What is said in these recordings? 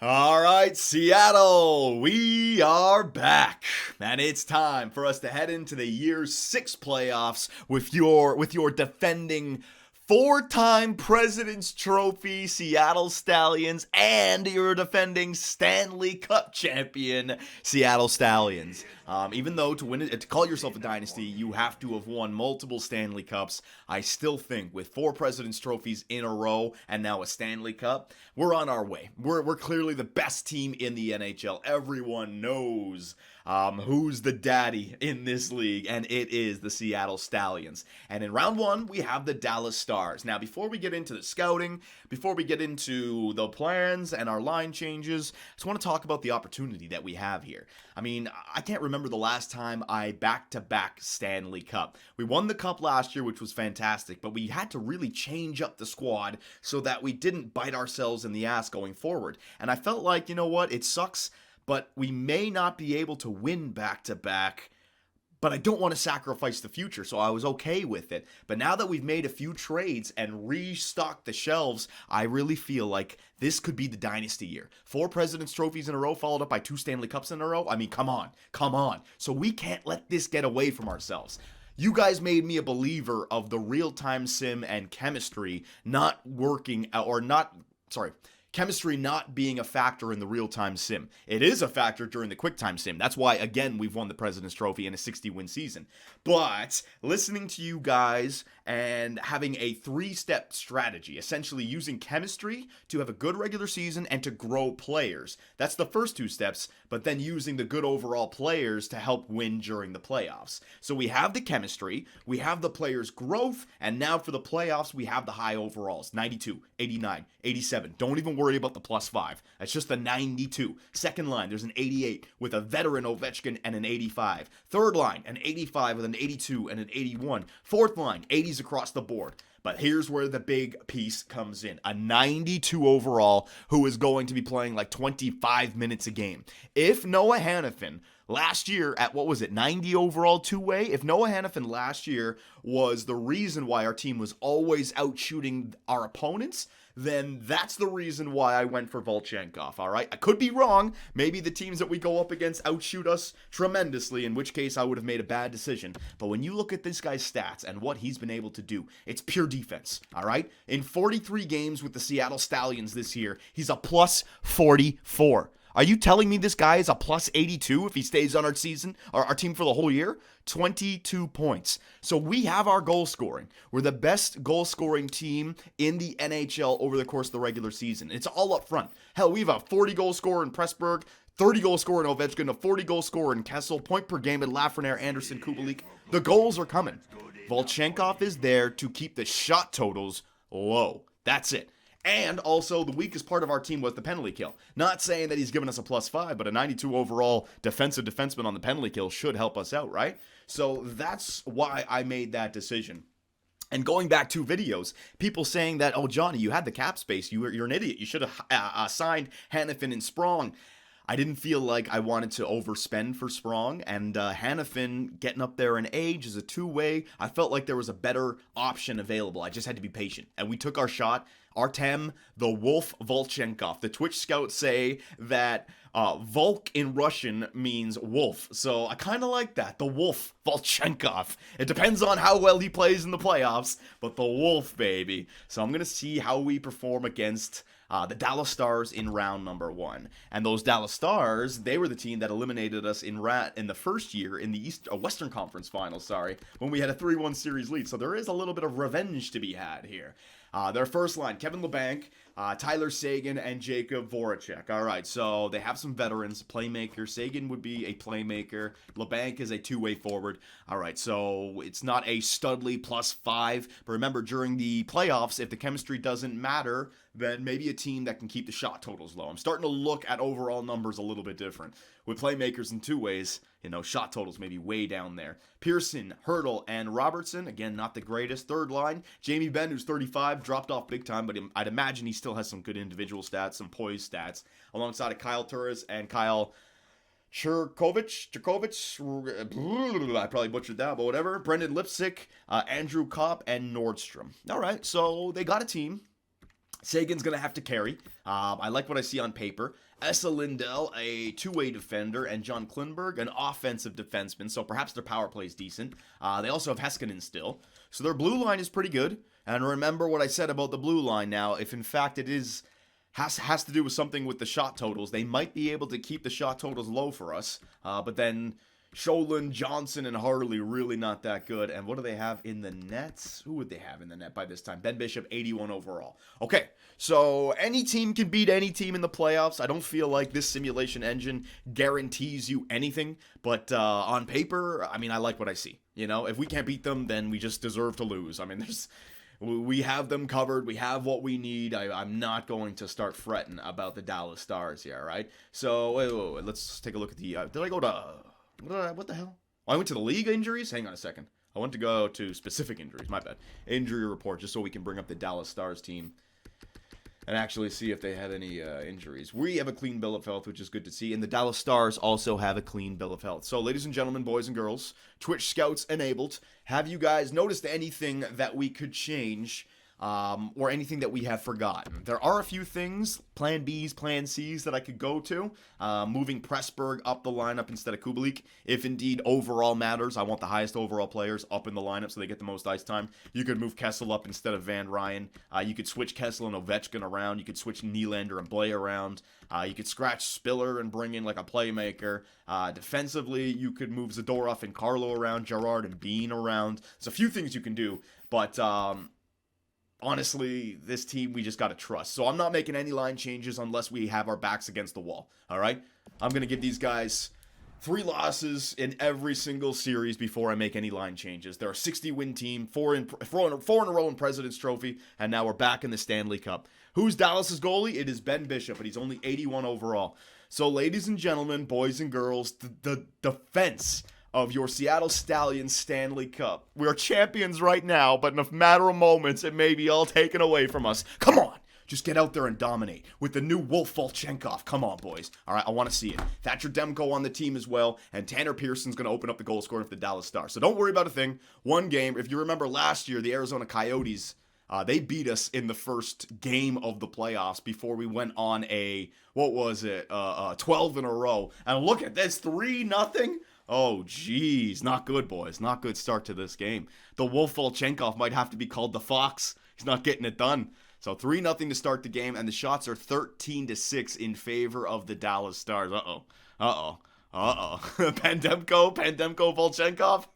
All right, Seattle, we are back, and it's time for us to head into the year 6 playoffs with your defending four-time President's Trophy Seattle Stallions and your defending Stanley Cup champion Seattle Stallions. Even though to call yourself a dynasty, you have to have won multiple Stanley Cups. I still think with 4 President's Trophies in a row and now a Stanley Cup, we're on our way. We're clearly the best team in the NHL. Everyone knows who's the daddy in this league, and it is the Seattle Stallions. And in round 1, we have the Dallas Stars. Now, before we get into the scouting, before we get into the plans and our line changes, I just want to talk about the opportunity that we have here. I mean, I can't remember the last time I back-to-back Stanley Cup. We won the Cup last year, which was fantastic, but we had to really change up the squad so that we didn't bite ourselves in the ass going forward. And I felt like, you know what, it sucks, but we may not be able to win back-to-back, but I don't want to sacrifice the future, so I was okay with it. But now that we've made a few trades and restocked the shelves, I really feel like this could be the dynasty year. 4 President's Trophies in a row, followed up by 2 Stanley Cups in a row. I mean, come on. So we can't let this get away from ourselves. You guys made me a believer of the real-time sim and chemistry not working, or not, sorry, chemistry not being a factor in the real-time sim. It is a factor during the quick-time sim. That's why, again, we've won the President's Trophy in a 60-win season. But listening to you guys and having a 3-step strategy, essentially using chemistry to have a good regular season and to grow players. That's the first 2 steps, but then using the good overall players to help win during the playoffs. So we have the chemistry, we have the players' growth, and now for the playoffs, we have the high overalls. 92, 89, 87. Don't even worry about the +5. That's just the 92. Second line, there's an 88 with a veteran Ovechkin and an 85. Third line, an 85 with an 82 and an 81. Fourth line, 80s across the board. But here's where the big piece comes in. A 92 overall who is going to be playing like 25 minutes a game. If Noah Hannafin last year at, 90 overall two-way? If Noah Hannafin last year was the reason why our team was always out shooting our opponents, then that's the reason why I went for Volchenkov, all right? I could be wrong. Maybe the teams that we go up against outshoot us tremendously, in which case I would have made a bad decision. But when you look at this guy's stats and what he's been able to do, it's pure defense, all right? In 43 games with the Seattle Stallions this year, he's a +44. Are you telling me this guy is a +82 if he stays on our season, or our team for the whole year? 22 points. So we have our goal scoring. We're the best goal scoring team in the NHL over the course of the regular season. It's all up front. Hell, we have a 40 goal scorer in Pressburg, 30 goal scorer in Ovechkin, a 40 goal scorer in Kessel, point per game in Lafreniere, Anderson, Kubalik. The goals are coming. Volchenkov is there to keep the shot totals low. That's it. And also, the weakest part of our team was the penalty kill. Not saying that he's given us a +5, but a 92 overall defensive defenseman on the penalty kill should help us out, right? So that's why I made that decision. And going back 2 videos, people saying that, oh, Johnny, you had the cap space. You're an idiot. You should have signed Hannafin and Sprong. I didn't feel like I wanted to overspend for Sprong, and Hannafin getting up there in age is a 2-way. I felt like there was a better option available. I just had to be patient, and we took our shot. Artem, the Wolf Volchenkov. The Twitch scouts say that Volk in Russian means wolf, so I kind of like that. The Wolf Volchenkov. It depends on how well he plays in the playoffs, but the Wolf, baby. So I'm going to see how we perform against the Dallas Stars in round number 1. And those Dallas Stars, they were the team that eliminated us in the first year in the Western Conference Finals, when we had a 3-1 series lead. So there is a little bit of revenge to be had here. Their first line, Kevin Labanc, Tyler Seguin, and Jacob Voracek. All right, so they have some veterans, playmaker. Seguin would be a playmaker. Labanc is a 2-way forward. All right, so it's not a Studley +5. But remember, during the playoffs, if the chemistry doesn't matter, then maybe a team that can keep the shot totals low. I'm starting to look at overall numbers a little bit different. With playmakers in 2 ways, shot totals maybe way down there. Pearson, Hurdle, and Robertson, again, not the greatest. Third line, Jamie Benn, who's 35, dropped off big time, but I'd imagine he still has some good individual stats, some poise stats, alongside of Kyle Turris and Kyle Churkovich, I probably butchered that, but whatever. Brendan Lipsick, Andrew Kopp, and Nordstrom. All right, so they got a team. Sagan's going to have to carry. I like what I see on paper. Esa Lindell, a two-way defender, and John Klingberg, an offensive defenseman, so perhaps their power play is decent. They also have Heiskanen still. So their blue line is pretty good. And remember what I said about the blue line now. If in fact it has to do with something with the shot totals, they might be able to keep the shot totals low for us. But then Sholin, Johnson, and Harley really not that good. And what do they have in the nets? Who would they have in the net by this time? Ben Bishop, 81 overall. Okay, so any team can beat any team in the playoffs. I don't feel like this simulation engine guarantees you anything. But on paper, I mean, I like what I see. You know, if we can't beat them, then we just deserve to lose. I mean, we have them covered. We have what we need. I'm not going to start fretting about the Dallas Stars here, right? So, wait, let's take a look at the... did I go to... What the hell? Oh, I went to the league injuries? Hang on a second. I want to go to specific injuries. My bad. Injury report, just so we can bring up the Dallas Stars team and actually see if they had any injuries. We have a clean bill of health, which is good to see, and the Dallas Stars also have a clean bill of health. So, ladies and gentlemen, boys and girls, Twitch Scouts enabled. Have you guys noticed anything that we could change or anything that we have forgotten? There are a few things, plan Bs, plan Cs, that I could go to. Moving Pressburg up the lineup instead of Kubalik. If indeed overall matters, I want the highest overall players up in the lineup so they get the most ice time. You could move Kessel up instead of Van Ryan. You could switch Kessel and Ovechkin around. You could switch Nylander and Blais around. You could scratch Spiller and bring in like a playmaker. Defensively, you could move Zadorov and Carlo around, Gerard and Bean around. There's a few things you can do, but honestly, this team we just got to trust. So I'm not making any line changes unless we have our backs against the wall, all right? I'm going to give these guys 3 losses in every single series before I make any line changes. They're a 60-win team, 4 in a row in President's Trophy, and now we're back in the Stanley Cup. Who's Dallas's goalie? It is Ben Bishop, but he's only 81 overall. So, ladies and gentlemen, boys and girls, the defense of your Seattle Stallions Stanley Cup. We are champions right now, but in a matter of moments, it may be all taken away from us. Come on! Just get out there and dominate with the new Wolf Volchenkov. Come on, boys. All right, I want to see it. Thatcher Demko on the team as well, and Tanner Pearson's going to open up the goal scoring for the Dallas Stars. So don't worry about a thing. One game. If you remember last year, the Arizona Coyotes, they beat us in the first game of the playoffs before we went on a, 12 in a row. And look at this, 3-0. Oh, geez. Not good, boys. Not good start to this game. The Wolf Volchenkov might have to be called the Fox. He's not getting it done. So 3-0 to start the game, and the shots are 13-6 in favor of the Dallas Stars. Uh-oh. Pandemko, Volchenkov.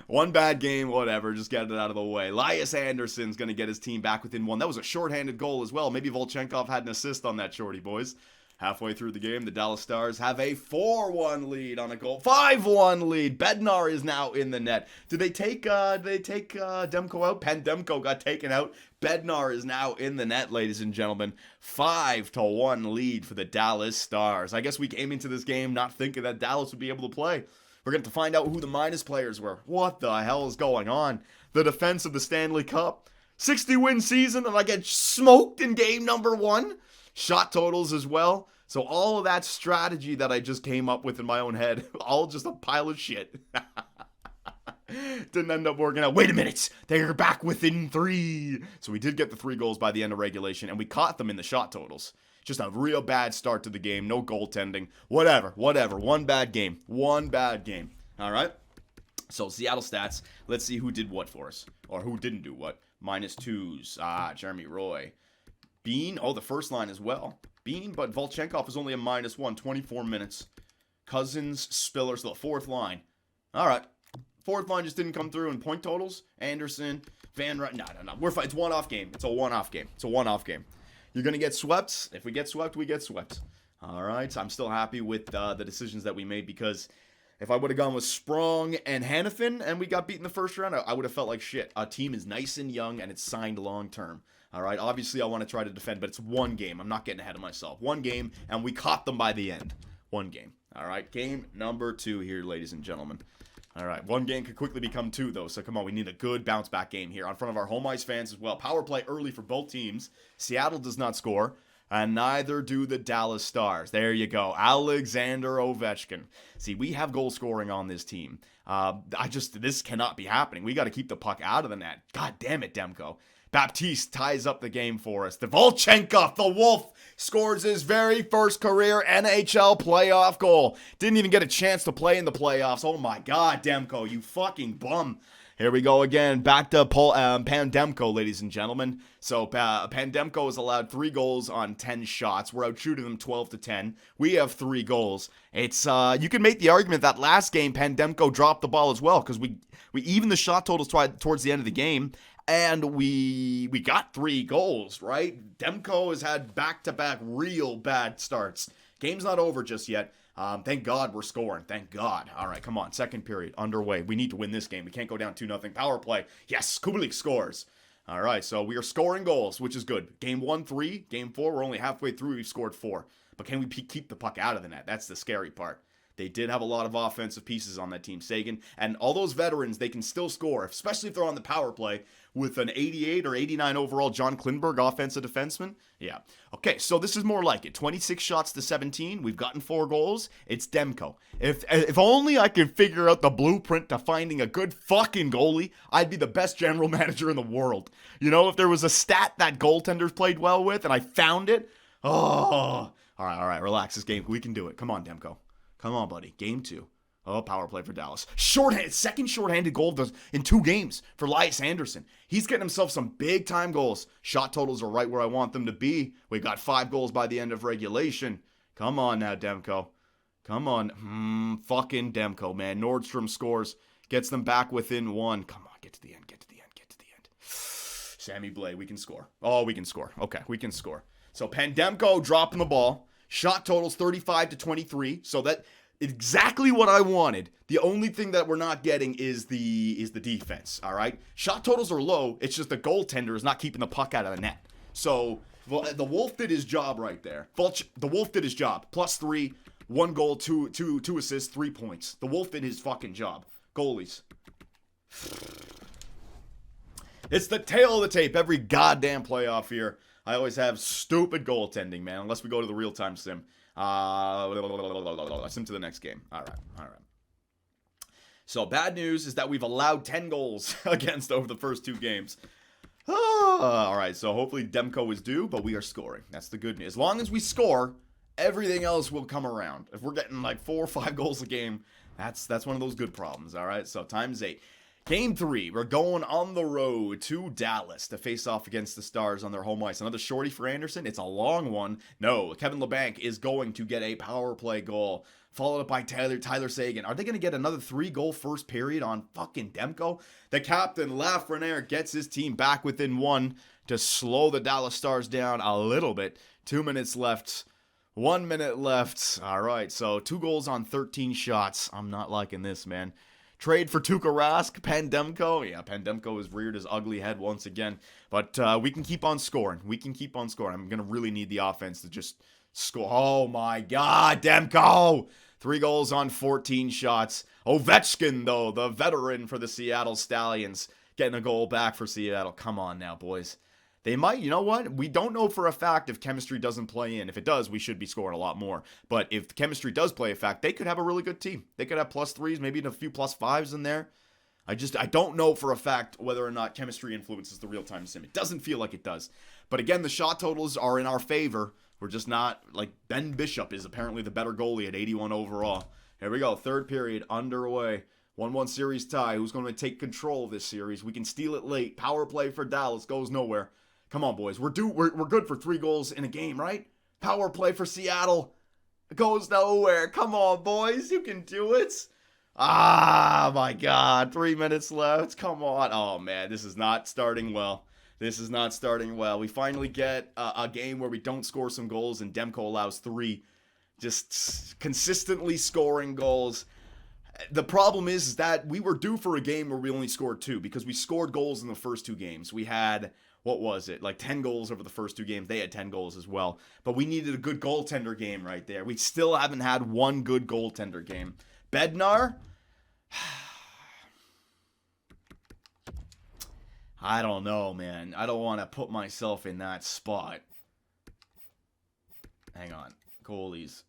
One bad game, whatever. Just get it out of the way. Elias Anderson's going to get his team back within 1. That was a shorthanded goal as well. Maybe Volchenkov had an assist on that shorty, boys. Halfway through the game, the Dallas Stars have a 4-1 lead on a goal. 5-1 lead. Bednar is now in the net. Did they take Demko out? Pandemko got taken out. Bednar is now in the net, ladies and gentlemen. 5-1 lead for the Dallas Stars. I guess we came into this game not thinking that Dallas would be able to play. We're going to find out who the minus players were. What the hell is going on? The defense of the Stanley Cup. 60-win season, and I get smoked in game number 1. Shot totals as well. So all of that strategy that I just came up with in my own head, all just a pile of shit. Didn't end up working out. Wait a minute. They're back within 3. So we did get the 3 goals by the end of regulation, and we caught them in the shot totals. Just a real bad start to the game. No goaltending. Whatever. One bad game. All right? So Seattle stats. Let's see who did what for us. Or who didn't do what. -2s. Jeremy Roy. Bean. Oh, the first line as well. Bean, but Volchenkov is only a -1. 24 minutes. Cousins, Spiller. So the fourth line. All right. Fourth line just didn't come through in point totals. Anderson, Van Ryn. No. We're fine. It's one-off game. It's a one-off game. You're going to get swept. If we get swept, we get swept. All right. I'm still happy with the decisions that we made, because if I would have gone with Sprong and Hannafin and we got beat in the first round, I would have felt like shit. Our team is nice and young, and it's signed long-term. All right. Obviously, I want to try to defend, but it's one game. I'm not getting ahead of myself. One game, and we caught them by the end. One game. All right. Game number 2 here, ladies and gentlemen. All right, one game could quickly become 2, though, so come on, we need a good bounce-back game here in front of our home ice fans as well. Power play early for both teams. Seattle does not score, and neither do the Dallas Stars. There you go, Alexander Ovechkin. See, we have goal scoring on this team. This cannot be happening. We got to keep the puck out of the net. God damn it, Demko. Baptiste ties up the game for us. Volchenkov, the Wolf, scores his very first career NHL playoff goal. Didn't even get a chance to play in the playoffs. Oh my God, Demko, you fucking bum. Here we go again. Back to Pandemko, ladies and gentlemen. So Pandemko is allowed 3 goals on 10 shots. We're out shooting them 12-10. We have 3 goals. It's you can make the argument that last game Pandemko dropped the ball as well because we evened the shot totals towards the end of the game. And we got 3 goals, right? Demko has had back-to-back real bad starts. Game's not over just yet. Thank God we're scoring. Thank God. All right, come on. Second period underway. We need to win this game. We can't go down 2-0. Power play. Yes, Kubelik scores. All right, so we are scoring goals, which is good. Game 1, 3. Game 4, we're only halfway through. We've scored 4. But can we keep the puck out of the net? That's the scary part. They did have a lot of offensive pieces on that team, Sagan. And all those veterans, they can still score, especially if they're on the power play with an 88 or 89 overall John Klingberg offensive defenseman. Yeah. Okay, so this is more like it. 26 shots to 17. We've gotten 4 goals. It's Demko. If only I could figure out the blueprint to finding a good fucking goalie, I'd be the best general manager in the world. You know, if there was a stat that goaltenders played well with and I found it, all right, relax this game. We can do it. Come on, Demko. Come on, buddy. Game 2. Oh, power play for Dallas. Second shorthanded goal in 2 games for Elias Anderson. He's getting himself some big-time goals. Shot totals are right where I want them to be. We got 5 goals by the end of regulation. Come on now, Demko. Come on. Fucking Demko, man. Nordstrom scores. Gets them back within 1. Come on, get to the end. Sammy Blais, we can score. Oh, we can score. Okay, we can score. So Pandemko dropping the ball. Shot totals 35-23. So that exactly what I wanted. The only thing that we're not getting is the defense. All right. Shot totals are low. It's just the goaltender is not keeping the puck out of the net. So the Wolf did his job right there. The Wolf did his job. +3, 1 goal, 2 assists, 3 points. The Wolf did his fucking job. Goalies. It's the tail of the tape every goddamn playoff here. I always have stupid goaltending, man, unless we go to the real-time sim. Sim to the next game. All right. So, bad news is that we've allowed 10 goals against over the first 2 games. All right, so hopefully Demko is due, but we are scoring. That's the good news. As long as we score, everything else will come around. If we're getting like 4 or 5 goals a game, that's one of those good problems, all right? So, times 8. Game 3, we're going on the road to Dallas to face off against the Stars on their home ice. Another shorty for Anderson. It's a long one. No, Kevin Labanc is going to get a power play goal, followed up by Tyler Sagan. Are they going to get another 3-goal first period on fucking Demko? The captain, Lafreniere, gets his team back within 1 to slow the Dallas Stars down a little bit. 2 minutes left. 1 minute left. All right, so 2 goals on 13 shots. I'm not liking this, man. Trade for Tuukka Rask, Pandemko. Yeah, Pandemko has reared his ugly head once again. But we can keep on scoring. I'm going to really need the offense to just score. Oh, my God, Demko. 3 goals on 14 shots. Ovechkin, though, the veteran for the Seattle Stallions, getting a goal back for Seattle. Come on now, boys. They might, you know what? We don't know for a fact if chemistry doesn't play in. If it does, we should be scoring a lot more. But if the chemistry does play a fact, they could have a really good team. They could have +3s, maybe a few +5s in there. I don't know for a fact whether or not chemistry influences the real-time sim. It doesn't feel like it does. But again, the shot totals are in our favor. We're just not, like, Ben Bishop is apparently the better goalie at 81 overall. Here we go, 3rd period underway. 1-1 series tie. Who's going to take control of this series? We can steal it late. Power play for Dallas goes nowhere. Come on, boys. We're good for 3 goals in a game, right? Power play for Seattle. It goes nowhere. Come on, boys. You can do it. Ah, my God. 3 minutes left. Come on. Oh, man. This is not starting well. We finally get a game where we don't score some goals, and Demko allows 3. Just consistently scoring goals. The problem is that we were due for a game where we only scored 2 because we scored goals in the first 2 games. We had, what was it, like 10 goals over the first 2 games. They had 10 goals as well. But we needed a good goaltender game right there. We still haven't had one good goaltender game. Bednar? I don't know, man. I don't want to put myself in that spot. Hang on. Goalies.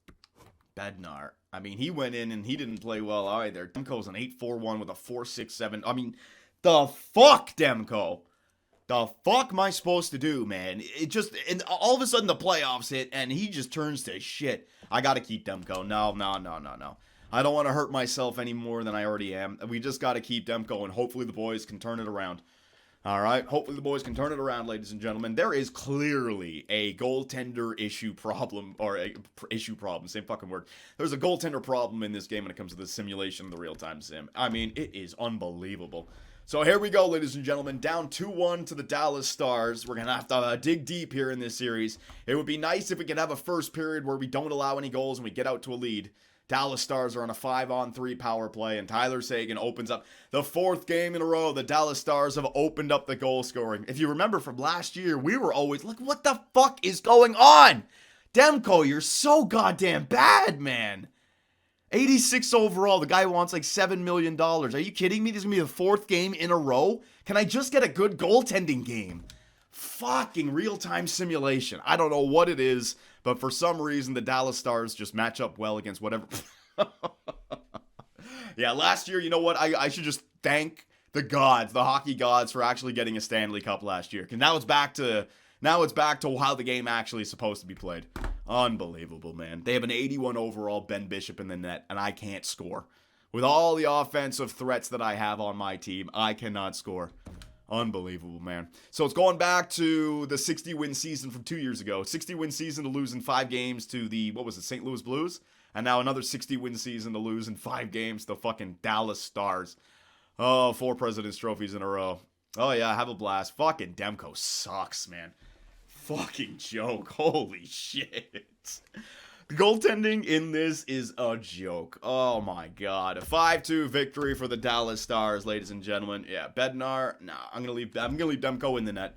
Bednar. I mean, he went in and he didn't play well either. Demko's an 8-4-1 with a 4-6-7. I mean, the fuck, Demko? The fuck am I supposed to do, man? And all of a sudden the playoffs hit, and he just turns to shit. I gotta keep Demko. No. I don't want to hurt myself any more than I already am. We just gotta keep Demko, and hopefully the boys can turn it around. Alright, hopefully the boys can turn it around, ladies and gentlemen. There is clearly a goaltender issue problem, or a issue problem, same fucking word. There's a goaltender problem in this game when it comes to the simulation of the real-time sim. I mean, it is unbelievable. So here we go, ladies and gentlemen, down 2-1 to the Dallas Stars. We're going to have to dig deep here in this series. It would be nice if we could have a first period where we don't allow any goals and we get out to a lead. Dallas Stars are on a 5-on-3 power play, and Tyler Seguin opens up the 4th game in a row. The Dallas Stars have opened up the goal scoring. If you remember from last year, we were always like, what the fuck is going on? Demko, you're so goddamn bad, man. 86 overall. The guy wants like $7 million. Are you kidding me? This is going to be the 4th game in a row? Can I just get a good goaltending game? Fucking real-time simulation. I don't know what it is, but for some reason, the Dallas Stars just match up well against whatever. Yeah, last year, you know what? I should just thank the gods, the hockey gods, for actually getting a Stanley Cup last year. Because now it's back to how the game actually is supposed to be played. Unbelievable, man. They have an 81 overall Ben Bishop in the net, and I can't score. With all the offensive threats that I have on my team, I cannot score. Unbelievable, man. So it's going back to the 60-win season from 2 years ago. 60-win season to lose in 5 games to the, St. Louis Blues? And now another 60-win season to lose in 5 games to the fucking Dallas Stars. Oh, 4 President's Trophies in a row. Oh, yeah, have a blast. Fucking Demko sucks, man. Fucking joke. Holy shit. The goaltending in this is a joke. Oh my god. A 5-2 victory for the Dallas Stars, ladies and gentlemen. Yeah, Bednar, nah, I'm gonna leave Demko in the net.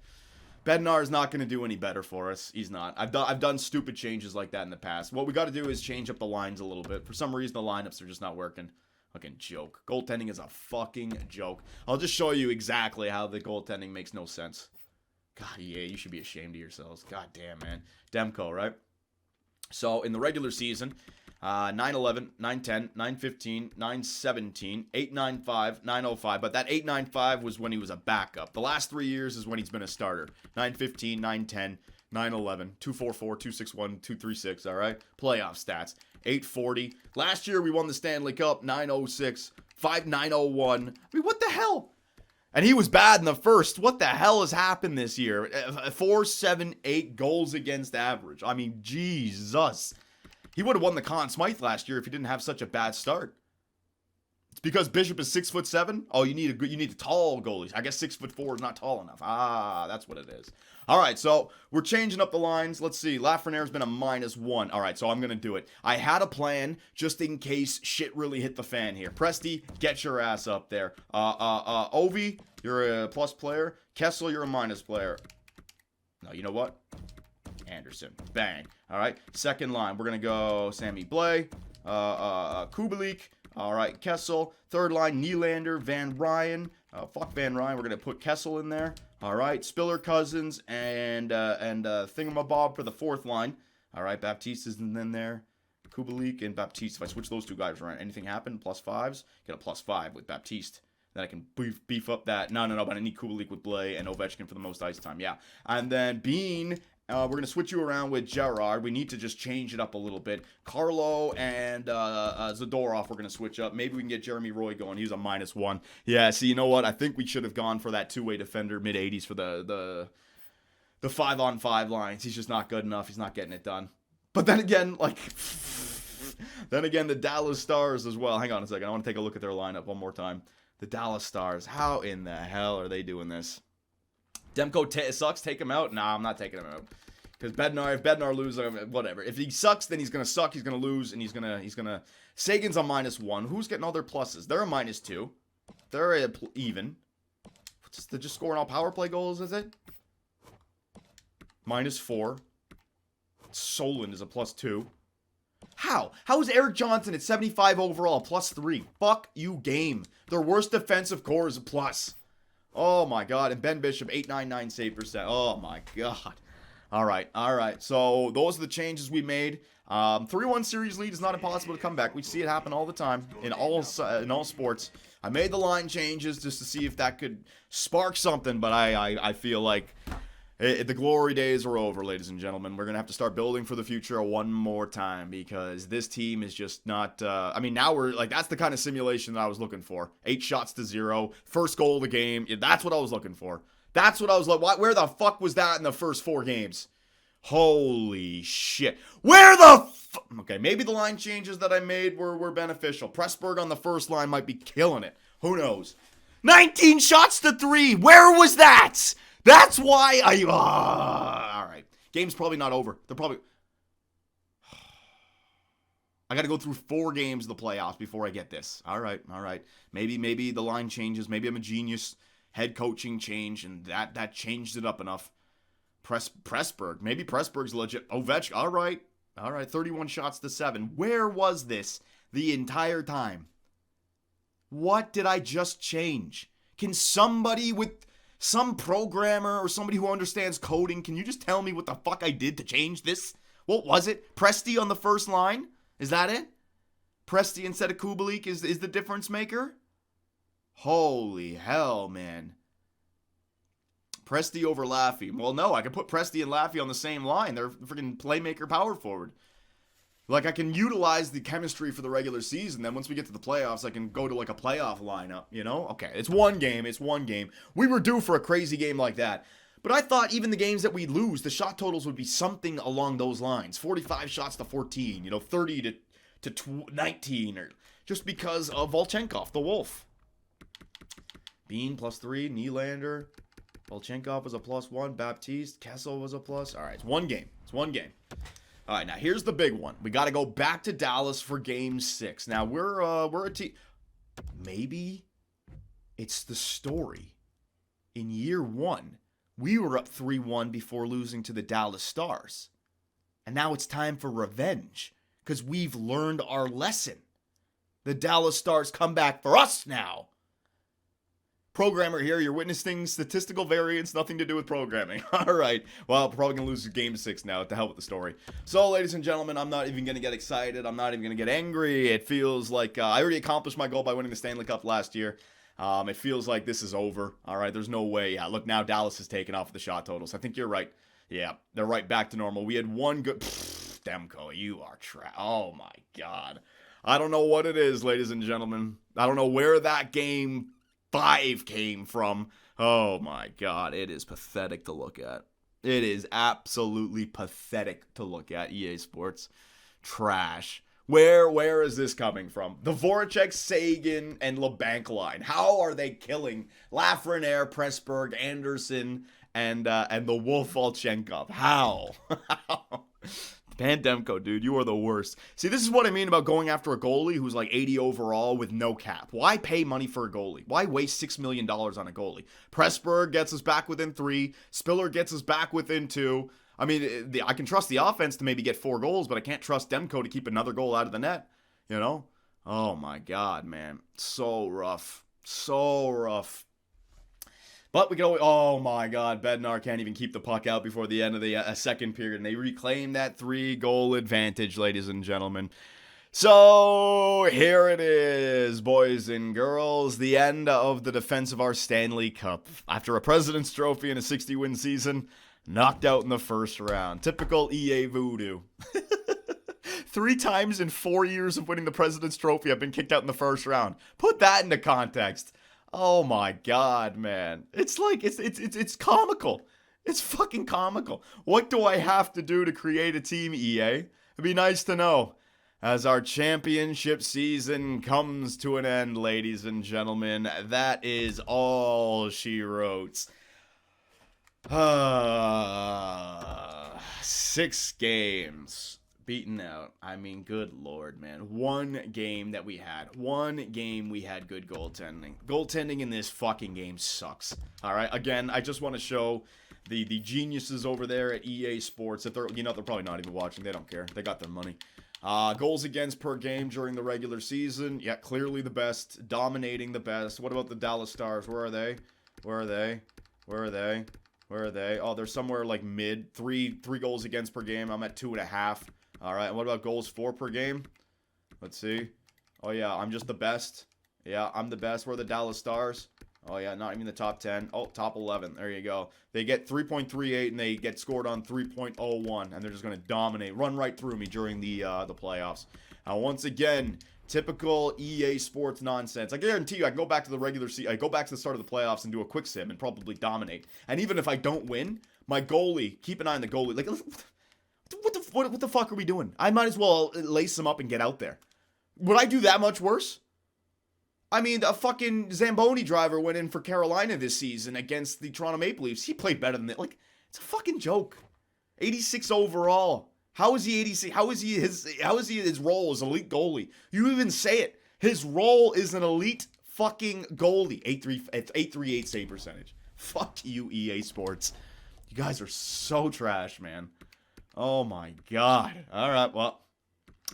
Bednar is not gonna do any better for us. He's not. I've done stupid changes like that in the past. What we gotta do is change up the lines a little bit. For some reason the lineups are just not working. Fucking joke. Goaltending is a fucking joke. I'll just show you exactly how the goaltending makes no sense. God, yeah, you should be ashamed of yourselves. God damn, man. Demko, right? So, in the regular season, 9-11, 9-10, 9-15, 9-17, 8-9-5, 9-05. But that 8-9-5 was when he was a backup. The last 3 years is when he's been a starter. 9-15, 9-10, 9-11, 2-4-4, 2-6-1, 2-3-6, all right? Playoff stats. 8-40. Last year, we won the Stanley Cup. 9-06, 5-9-01. I mean, what the hell? And he was bad in the first. What the hell has happened this year? 4.78 goals against average. I mean, Jesus. He would have won the Conn Smythe last year if he didn't have such a bad start. It's because Bishop is 6'7". Oh, you need a tall goalie. I guess 6'4" is not tall enough. Ah, that's what it is. All right, so we're changing up the lines. Let's see. Lafrenair's been a -1. All right, so I'm gonna do it. I had a plan just in case shit really hit the fan here. Presty, get your ass up there. Ovi, you're a plus player. Kessel, you're a minus player. No, you know what? Anderson. Bang. All right. Second line, we're gonna go Sammy Blais, Kubalik. All right, Kessel. Third line, Nylander, Van Ryan. Fuck Van Ryan. We're gonna put Kessel in there. All right, Spiller, Cousins, and Thingamabob for the fourth line. All right, Baptiste is in there. Kubalik and Baptiste. If I switch those two guys around, anything happen? +5s. Get a +5 with Baptiste. Then I can beef up that. No, but I need Kubalik with Blais and Ovechkin for the most ice time. Yeah, and then Bean. We're going to switch you around with Gerard. We need to just change it up a little bit. Carlo and Zadorov we're going to switch up. Maybe we can get Jeremy Roy going. He's a -1. Yeah, see, you know what? I think we should have gone for that two-way defender, mid-80s for the 5-on-5 lines. He's just not good enough. He's not getting it done. But then again, the Dallas Stars as well. Hang on a second. I want to take a look at their lineup one more time. The Dallas Stars. How in the hell are they doing this? Demko sucks, take him out? Nah, I'm not taking him out. Because if Bednar loses, whatever. If he sucks, then he's going to suck, he's going to lose, and he's going to... Sagan's a -1. Who's getting all their pluses? They're a -2. They're even. They're just scoring all power play goals, is it? -4. Solon is a +2. How? How is Eric Johnson at 75 overall, +3? Fuck you, game. Their worst defensive core is a plus. Oh my god, and Ben Bishop, 899 save percent. Oh my god. All right. So those are the changes we made. 3-1 series lead is not impossible to come back. We see it happen all the time in all sports. I made the line changes just to see if that could spark something, but I feel like the glory days are over, ladies and gentlemen. We're going to have to start building for the future one more time because this team is just not... now we're like, that's the kind of simulation that I was looking for. 8 shots to 0. First goal of the game. That's what I was looking for. That's what I was like. Where the fuck was that in the first 4 games? Holy shit. Where the Okay, maybe the line changes that I made were beneficial. Pressburg on the first line might be killing it. Who knows? 19 shots to 3. Where was that? That's why all right. Game's probably not over. I got to go through 4 games of the playoffs before I get this. All right. Maybe the line changes. Maybe I'm a genius. Head coaching change, and that changed it up enough. Pressburg. Maybe Pressburg's legit. Ovechkin. All right. 31 shots to 7. Where was this the entire time? What did I just change? Can somebody with some programmer or somebody who understands coding, can you just tell me what the fuck I did to change this? What was it? Presti on the first line? Is that it? Presti instead of Kubalik is the difference maker? Holy hell, man. Presti over Laffy. Well, no, I can put Presti and Laffy on the same line. They're freaking playmaker power forward. Like, I can utilize the chemistry for the regular season. Then once we get to the playoffs, I can go to, like, a playoff lineup, you know? Okay, it's one game. We were due for a crazy game like that. But I thought even the games that we'd lose, the shot totals would be something along those lines. 45 shots to 14, 30 to 19, or just because of Volchenkov, the Wolf. Bean +3, Nylander, Volchenkov was a +1, Baptiste, Kessel was a plus. All right, it's one game. All right, now here's the big one. We got to go back to Dallas for Game 6. Now we're a team. Maybe it's the story. In year 1, we were up 3-1 before losing to the Dallas Stars, and now it's time for revenge because we've learned our lesson. The Dallas Stars come back for us now. Programmer here, you're witnessing statistical variance, nothing to do with programming. All right. Well, probably going to lose Game 6 now. To hell with the story. So, ladies and gentlemen, I'm not even going to get excited. I'm not even going to get angry. It feels like I already accomplished my goal by winning the Stanley Cup last year. It feels like this is over. All right. There's no way. Yeah, look, now Dallas is taking off the shot totals. I think you're right. Yeah, they're right back to normal. We had one good... Demko, you are oh, my God. I don't know what it is, ladies and gentlemen. I don't know where that Game 5 came from. Oh my God, it is pathetic to look at. It is absolutely pathetic to look at. EA Sports. Trash. Where is this coming from? The Voracek, Sagan, and LeBanc line. How are they killing Lafreniere, Pressburg, Anderson, and the Wolf Volchenkov? How? Pandemko, dude, you are the worst. See, this is what I mean about going after a goalie who's like 80 overall with no cap. Why pay money for a goalie? Why waste $6 million on a goalie? Pressburg gets us back within 3. Spiller gets us back within 2. I mean, I can trust the offense to maybe get 4 goals, but I can't trust Demko to keep another goal out of the net, you know? Oh, my God, man. So rough. So rough. But we go, oh my God, Bednar can't even keep the puck out before the end of the second period. And they reclaim that 3-goal advantage, ladies and gentlemen. So here it is, boys and girls. The end of the defense of our Stanley Cup. After a President's Trophy and a 60-win season, knocked out in the first round. Typical EA voodoo. 3 times in 4 years of winning the President's Trophy, I've been kicked out in the first round. Put that into context. Oh my God, man. It's like, it's comical. It's fucking comical. What do I have to do to create a team, EA? It'd be nice to know. As our championship season comes to an end, ladies and gentlemen, that is all she wrote. 6 games. Beaten out. I mean, good Lord, man. One game we had good goaltending. Goaltending in this fucking game sucks. All right. Again, I just want to show the geniuses over there at EA Sports that they're probably not even watching. They don't care. They got their money. Goals against per game during the regular season. Yeah, clearly the best. Dominating the best. What about the Dallas Stars? Where are they? Where are they? Oh, they're somewhere like mid. Three goals against per game. I'm at 2.5. All right. And what about goals for per game? Let's see. Oh, yeah. I'm just the best. Yeah, I'm the best. We're the Dallas Stars. Oh, yeah. Not even the top 10. Oh, top 11. There you go. They get 3.38 and they get scored on 3.01. And they're just going to dominate. Run right through me during the playoffs. Once again, typical EA Sports nonsense. I guarantee you I can go back to the regular season. I go back to the start of the playoffs and do a quick sim and probably dominate. And even if I don't win, my goalie, keep an eye on the goalie. Like, what the fuck are we doing? I might as well lace him up and get out there. Would I do that much worse? I mean, a fucking Zamboni driver went in for Carolina this season against the Toronto Maple Leafs. He played better than that. Like, it's a fucking joke. 86 overall. How is he 86? How is he his role as elite goalie? You even say it. His role is an elite fucking goalie. 838 save percentage. Fuck you, EA Sports. You guys are so trash, man. Oh my god. All right, well,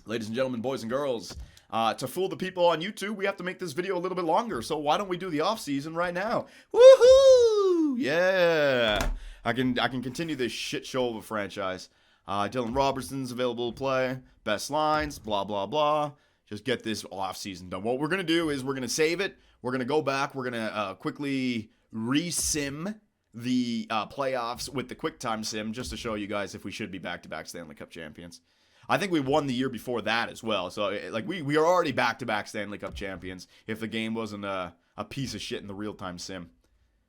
ladies and gentlemen, boys and girls, to fool the people on YouTube, we have to make this video a little bit longer. So why don't we do the off season right now? Woohoo! Yeah. I can continue this shit show of a franchise. Dylan Robertson's available to play. Best lines, blah, blah, blah. Just get this offseason done. What we're going to do is we're going to save it. We're going to go back. We're going to quickly re-sim the playoffs with the QuickTime sim just to show you guys if we should be back-to-back Stanley Cup champions. I think we won the year before that as well. So, like, we are already back-to-back Stanley Cup champions if the game wasn't a piece of shit in the real-time sim.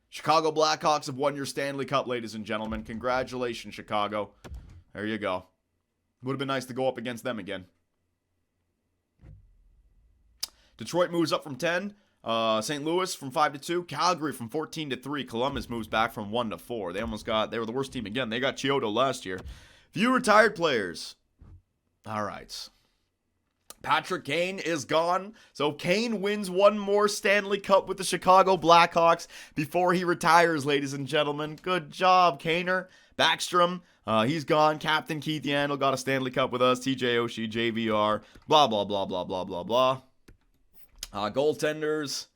Chicago Blackhawks have won your Stanley Cup, ladies and gentlemen. Congratulations, Chicago. There you go. Would have been nice to go up against them again. Detroit moves up from 10. St. Louis from 5 to 2. Calgary from 14 to 3. Columbus moves back from 1 to 4. They were the worst team again. They got Chiodo last year. Few retired players. All right. Patrick Kane is gone. So Kane wins one more Stanley Cup with the Chicago Blackhawks before he retires, ladies and gentlemen. Good job, Kaner. Backstrom. He's gone. Captain Keith Yandel got a Stanley Cup with us. TJ Oshie, JVR, blah, blah, blah, blah, blah, blah, blah. Goaltenders.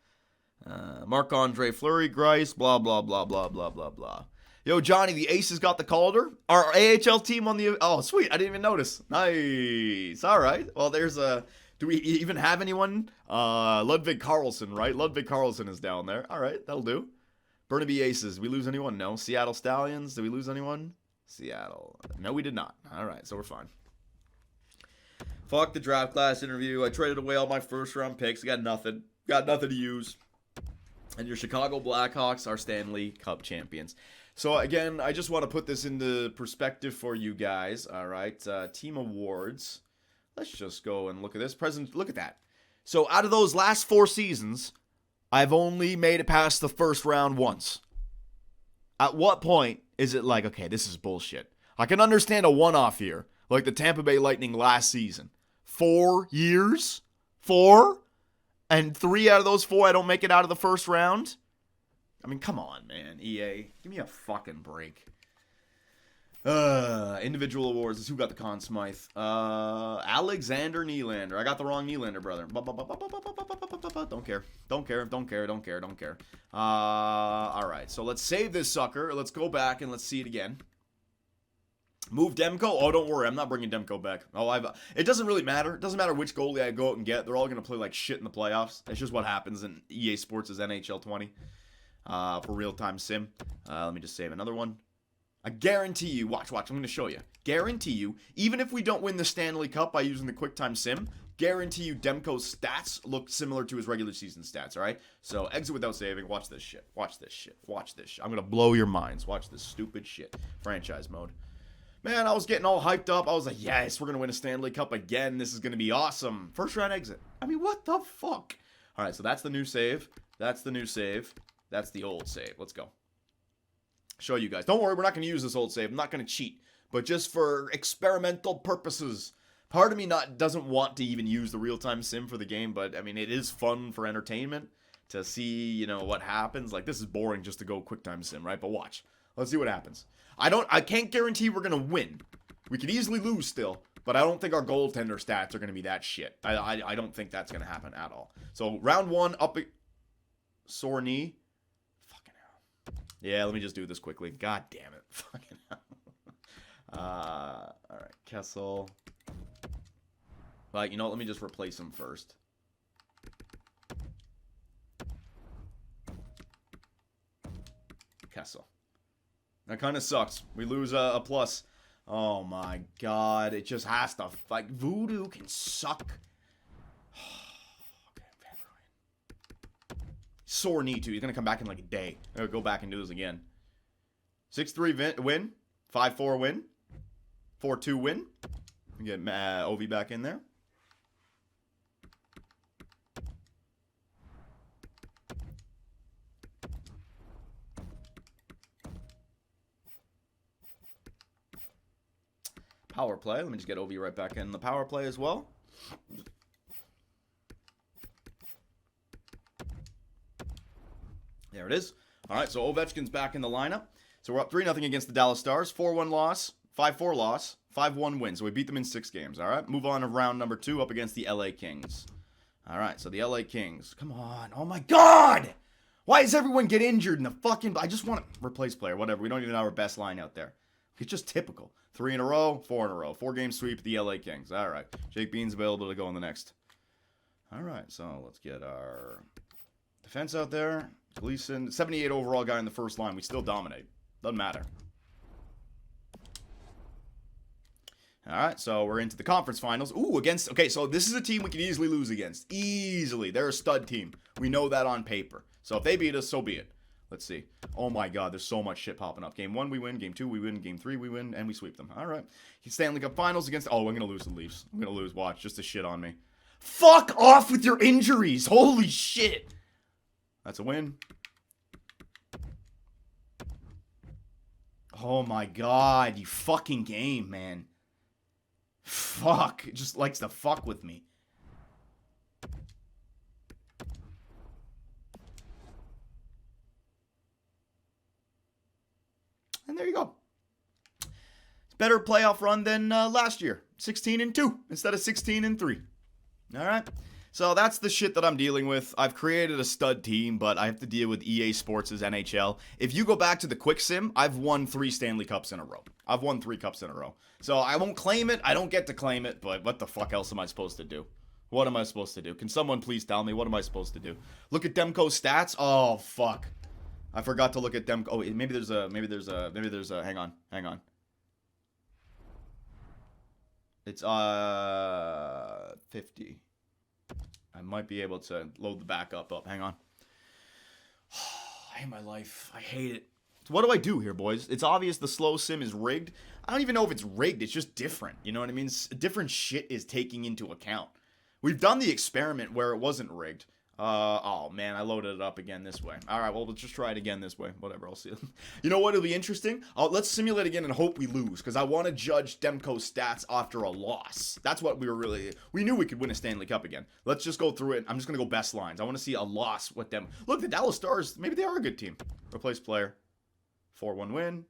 Marc-Andre Fleury, Grice, blah, blah, blah, blah, blah, blah, blah. Yo, Johnny, the Aces got the Calder. Our AHL team on the... Oh, sweet. I didn't even notice. Nice. All right. Well, there's a... Do we even have anyone? Ludwig Carlson, right? Ludwig Carlson is down there. All right. That'll do. Burnaby Aces. Did we lose anyone? No. Seattle Stallions. Did we lose anyone? Seattle. No, we did not. All right. So we're fine. Fuck the draft class interview. I traded away all my first round picks. Got nothing. Got nothing to use. And your Chicago Blackhawks are Stanley Cup champions. So, again, I just want to put this into perspective for you guys. All right. Team awards. Let's just go and look at this. Look at that. So, out of those last 4 seasons, I've only made it past the first round once. At what point is it like, okay, this is bullshit? I can understand a one-off year, like the Tampa Bay Lightning last season. 4 years? 4? And 3 out of those 4, I don't make it out of the first round? I mean, come on, man. EA, give me a fucking break. Individual awards. Who got the Conn Smythe? Alexander Nylander. I got the wrong Nylander, brother. Don't care. All right, so let's save this sucker. Let's go back and let's see it again. Move Demko? Oh, don't worry. I'm not bringing Demko back. It doesn't really matter. It doesn't matter which goalie I go out and get. They're all going to play like shit in the playoffs. That's just what happens in EA Sports' NHL 20 for real-time sim. Let me just save another one. I guarantee you, watch, I'm going to show you. Guarantee you, even if we don't win the Stanley Cup by using the QuickTime sim, guarantee you Demko's stats look similar to his regular season stats, all right? So, exit without saving. Watch this shit. Watch this shit. I'm going to blow your minds. Watch this stupid shit. Franchise mode. Man, I was getting all hyped up. I was like, yes, we're going to win a Stanley Cup again. This is going to be awesome. First round exit. I mean, what the fuck? All right, so that's the new save. That's the new save. That's the old save. Let's go. Show you guys. Don't worry, we're not going to use this old save. I'm not going to cheat. But just for experimental purposes. Part of me doesn't want to even use the real-time sim for the game, but, I mean, it is fun for entertainment to see, you know, what happens. Like, this is boring just to go QuickTime sim, right? But watch. Let's see what happens. I can't guarantee we're going to win. We could easily lose still, but I don't think our goaltender stats are going to be that shit. I don't think that's going to happen at all. So, round 1, up... Sore knee. Fucking hell. Yeah, let me just do this quickly. God damn it. Fucking hell. All right, Kessel. But you know what? Let me just replace him first. Kessel. That kind of sucks. We lose a plus. Oh my god. It just has to. Like, Voodoo can suck. Sore knee, too. He's going to come back in like a day. I'll go back and do this again. 6-3 win. 5-4 win. 4-2 win. Get Ovi back in there. Power play. Let me just get Ovi right back in the power play as well. There it is. All right, so Ovechkin's back in the lineup. So we're up 3-0 against the Dallas Stars. 4-1 loss, 5-4 loss, 5-1 win. So we beat them in 6 games, all right? Move on to round number 2 up against the LA Kings. All right, so the LA Kings. Come on. Oh, my God. Why does everyone get injured in the fucking... I just want to replace player, whatever. We don't even have our best line out there. It's just typical. 3 in a row, 4 in a row. 4-game sweep, the LA Kings. All right. Jake Bean's available to go in the next. All right, so let's get our defense out there. Gleason, 78 overall guy in the first line. We still dominate. Doesn't matter. All right, so we're into the conference finals. Ooh, against... Okay, so this is a team we can easily lose against. Easily. They're a stud team. We know that on paper. So if they beat us, so be it. Let's see. Oh my god, there's so much shit popping up. Game 1, we win. Game 2, we win. Game 3, we win. And we sweep them. All right. Stanley Cup finals against... Oh, I'm going to lose the Leafs. I'm going to lose. Watch. Just to shit on me. Fuck off with your injuries. Holy shit. That's a win. Oh my god, you fucking game, man. Fuck. It just likes to fuck with me. And there you go. It's a better playoff run than last year. 16-2 instead of 16-3. All right. So that's the shit that I'm dealing with. I've created a stud team, but I have to deal with EA Sports' NHL. If you go back to the quick sim, I've won 3 Stanley Cups in a row. I've won 3 cups in a row. So I won't claim it. I don't get to claim it, but what the fuck else am I supposed to do? What am I supposed to do? Can someone please tell me? What am I supposed to do? Look at Demko's stats? Oh, fuck. I forgot to look at Demko. Oh, maybe there's a, hang on. It's, 50. I might be able to load the backup up. Hang on. I hate my life. I hate it. So what do I do here, boys? It's obvious the slow sim is rigged. I don't even know if it's rigged. It's just different. You know what I mean? Different shit is taking into account. We've done the experiment where it wasn't rigged. Oh, man, I loaded it up again this way. All right, well, let's just try it again this way. Whatever, I'll see. You know what? It'll be interesting. Let's simulate again and hope we lose, because I want to judge Demko's stats after a loss. That's what we were really... We knew we could win a Stanley Cup again. Let's just go through it. I'm just going to go best lines. I want to see a loss with them. Look, the Dallas Stars, maybe they are a good team. Replace player. 4-1 win.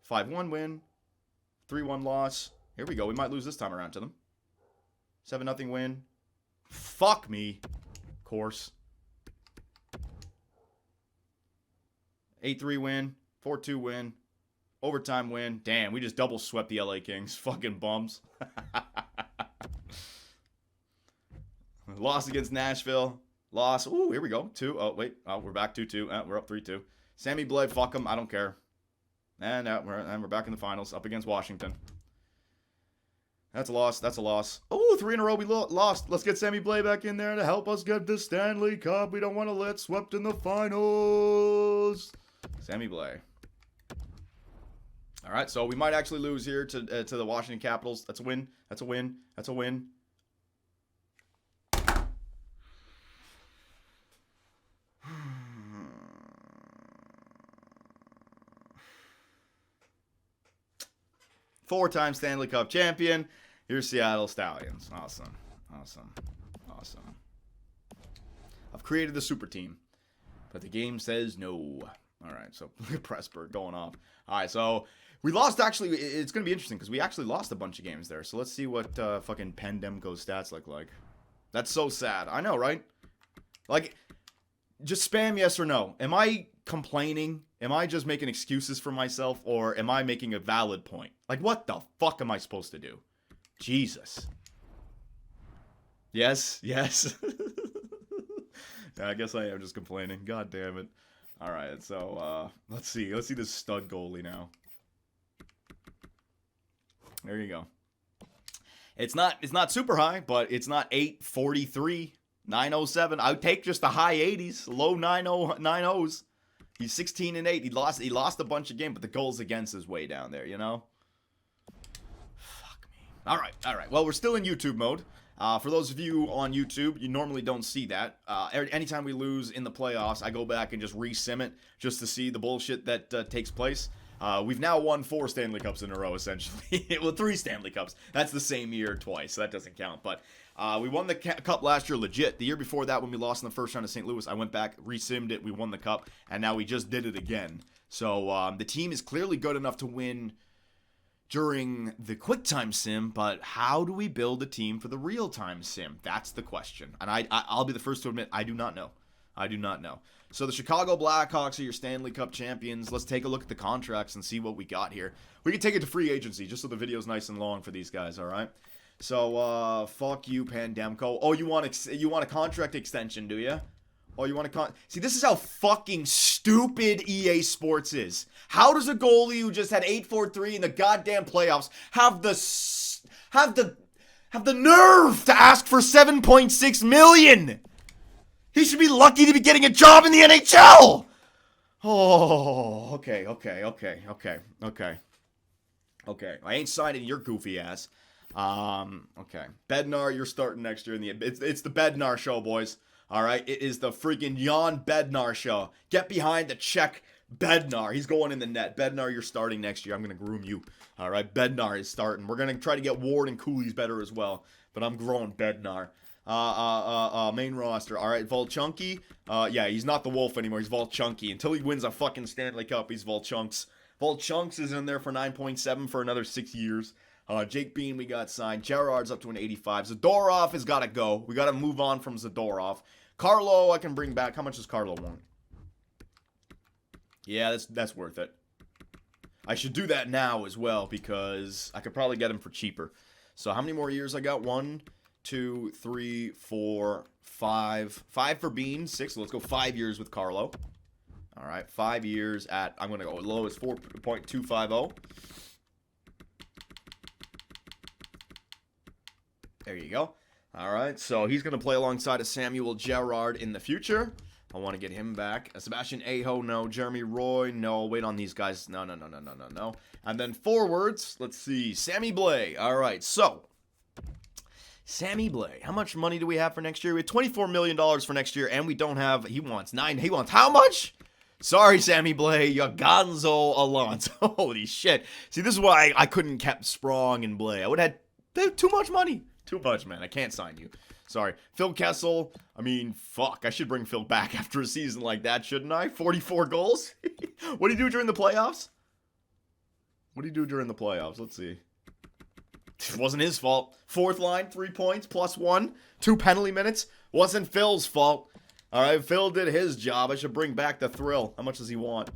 5-1 win. 3-1 loss. Here we go. We might lose this time around to them. 7-0 win. Fuck me. Course. 8-3 win, 4-2 win, overtime win. Damn, we just double swept the LA Kings. Fucking bums. Loss against Nashville. Loss. Ooh, here we go. 2. Oh, wait. Oh, we're back 2-2. We're up 3-2. Sammy Blais, fuck him. I don't care. And we're back in the finals up against Washington. That's a loss. That's a loss. Oh, 3 in a row we lost. Let's get Sammy Blais back in there to help us get the Stanley Cup. We don't want to let swept in the finals. Sammy Blais. All right, so we might actually lose here to the Washington Capitals. That's a win. That's a win. That's a win. Four-time Stanley Cup champion. Here's Seattle Stallions. Awesome. Awesome. Awesome. I've created the super team, but the game says no. All right, so Pressburg going off. All right, so we lost. Actually, it's going to be interesting because we actually lost a bunch of games there. So let's see what fucking Demko's stats look like. That's so sad. I know, right? Like, just spam yes or no. Am I complaining? Am I just making excuses for myself, or am I making a valid point? Like, what the fuck am I supposed to do? Jesus. Yes, yes. Yeah, I guess I am just complaining. God damn it. Alright, so, let's see. Let's see this stud goalie now. There you go. It's not super high, but it's not 843, 907. I would take just the high 80s, low 90s. He's 16-8. He lost a bunch of games, but the goals against is way down there, you know? Fuck me. All right. Well, we're still in YouTube mode. For those of you on YouTube, you normally don't see that. Anytime we lose in the playoffs, I go back and just re-sim it just to see the bullshit that takes place. We've now won 4 Stanley Cups in a row, essentially. Well, 3 Stanley Cups. That's the same year twice, so that doesn't count. But we won the cup last year legit. The year before that, when we lost in the first round of St. Louis, I went back, re-simmed it, we won the cup, and now we just did it again. So the team is clearly good enough to win during the QuickTime sim, but how do we build a team for the real-time sim? That's the question. And I'll be the first to admit, I do not know. I do not know. So the Chicago Blackhawks are your Stanley Cup champions. Let's take a look at the contracts and see what we got here. We can take it to free agency, just so the video's nice and long for these guys, all right? So, fuck you, Pandemco. Oh, you want a contract extension, do you? Oh, you want to see, this is how fucking stupid EA Sports is. How does a goalie who just had 8-4-3 in the goddamn playoffs have the nerve to ask for $7.6 million? He should be lucky to be getting a job in the NHL. Oh, okay. I ain't signing your goofy ass. Okay. Bednar, you're starting next year in the it's the Bednar show, boys. All right, it is the freaking Jan Bednar show. Get behind the Czech Bednar. He's going in the net. Bednar, you're starting next year. I'm going to groom you. All right, Bednar is starting. We're going to try to get Ward and Cooley's better as well, but I'm growing Bednar. Main roster. All right, Volchunky. Yeah, he's not the Wolf anymore. He's Volchunky. Until he wins a fucking Stanley Cup, he's Volchunks. Volchunks is in there for 9.7 for another 6 years. Jake Bean, we got signed. Gerard's up to an 85. Zadorov has got to go. We got to move on from Zadorov. Carlo, I can bring back. How much does Carlo want? Yeah, that's worth it. I should do that now as well, because I could probably get him for cheaper. So how many more years I got? 1, 2, 3, 4, 5. 5 for Bean. 6. So let's go 5 years with Carlo. All right, 5 years at, I'm going to go low as 4.250. There you go. All right, so he's going to play alongside of Samuel Gerard in the future. I want to get him back. Sebastian Aho, no. Jeremy Roy, no. Wait on these guys. No. And then forwards, let's see. Sammy Blais. All right, so Sammy Blais. How much money do we have for next year? We have $24 million for next year, and we don't have, he wants 9. He wants how much? Sorry, Sammy Blais, you Gonzo Alonso. Holy shit. See, this is why I couldn't kept Sprong and Blais. I would have had too much money. Too much, man. I can't sign you. Sorry. Phil Kessel. I mean, fuck. I should bring Phil back after a season like that, shouldn't I? 44 goals? What do you do during the playoffs? Let's see. It wasn't his fault. 4th line, 3 points, +1. 2 penalty minutes. Wasn't Phil's fault. All right, Phil did his job. I should bring back the thrill. How much does he want?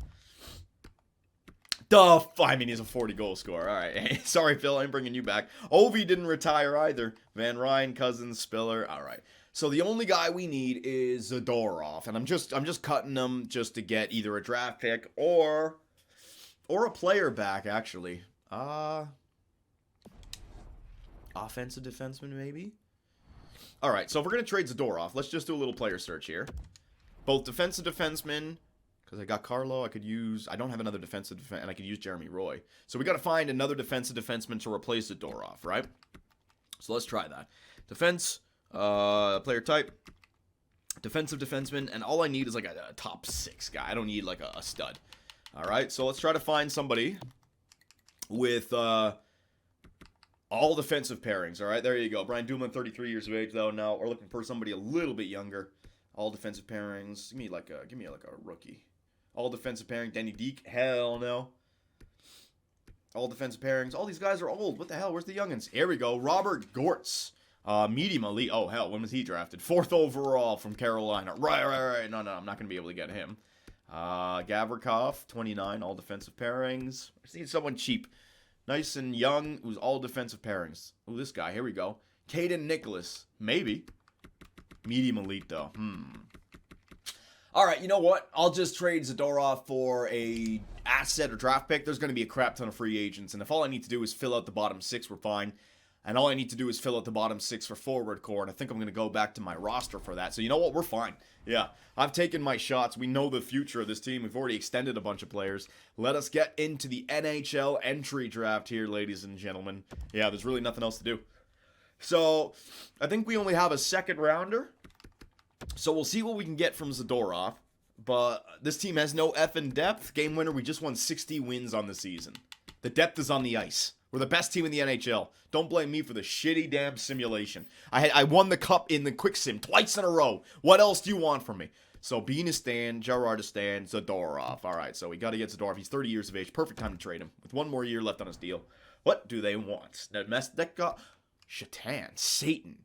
I mean, he's a 40-goal scorer. All right. Sorry, Phil. I'm bringing you back. Ovi didn't retire either. Van Ryn, Cousins, Spiller. All right. So the only guy we need is Zadorov, and I'm just cutting him just to get either a draft pick or a player back, actually. Offensive defenseman, maybe? All right. So if we're going to trade Zadorov, let's just do a little player search here. Both defensive defensemen. Because I got Carlo, I don't have another defensive defenseman, and I could use Jeremy Roy. So we got to find another defensive defenseman to replace Zadorov, right? So let's try that. Defense, player type, defensive defenseman, and all I need is like a top 6 guy. I don't need like a stud. All right, so let's try to find somebody with all defensive pairings. All right, there you go. Brian Dumoulin, 33 years of age, though. Now we're looking for somebody a little bit younger. All defensive pairings. Give me like a rookie. All defensive pairing. Danny Deek. Hell no. All defensive pairings. All these guys are old. What the hell? Where's the youngins? Here we go. Robert Gortz. Medium elite. Oh, hell. When was he drafted? 4th overall from Carolina. Right. No. I'm not going to be able to get him. Gavrikov, 29, all defensive pairings. I just need someone cheap. Nice and young, who's all defensive pairings. Oh, this guy, here we go. Caden Nicholas, maybe. Medium elite, though. All right, you know what? I'll just trade Zadorov for a asset or draft pick. There's going to be a crap ton of free agents, and if all I need to do is fill out the bottom 6, we're fine. And all I need to do is fill out the bottom 6 for forward core, and I think I'm going to go back to my roster for that. So you know what? We're fine. Yeah, I've taken my shots. We know the future of this team. We've already extended a bunch of players. Let us get into the NHL entry draft here, ladies and gentlemen. Yeah, there's really nothing else to do. So I think we only have a second rounder. So we'll see what we can get from Zadorov. But this team has no effing depth. Game winner, we just won 60 wins on the season. The depth is on the ice. We're the best team in the NHL. Don't blame me for the shitty damn simulation. I won the cup in the quick sim twice in a row. What else do you want from me? So Bean is stand, Gerard is stand, Zadorov. All right, so we got to get Zadorov. He's 30 years of age. Perfect time to trade him. With one more year left on his deal. What do they want? Shatan, Satan.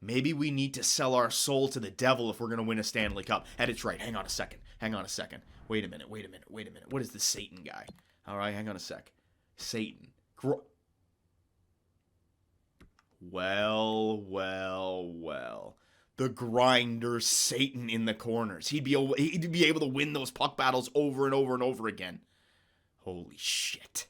Maybe we need to sell our soul to the devil if we're going to win a Stanley Cup. And it's right. Hang on a second. Wait a minute. What is this Satan guy? All right, hang on a sec. Satan. Well. The grinder Satan in the corners. He'd be able to win those puck battles over and over and over again. Holy shit.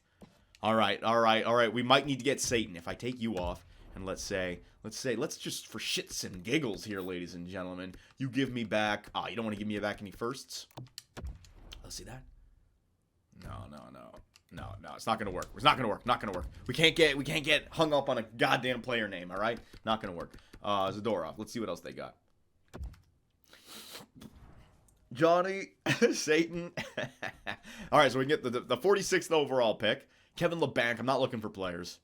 All right. We might need to get Satan. If I take you off, and let's just for shits and giggles here, ladies and gentlemen, you give me back. You don't want to give me back any firsts? Let's see that. No, it's not gonna work. It's not gonna work. We can't get hung up on a goddamn player name. All right, not gonna work. Zadorov. Let's see what else they got. Johnny Satan. All right, so we can get the 46th overall pick. Kevin LeBanc. I'm not looking for players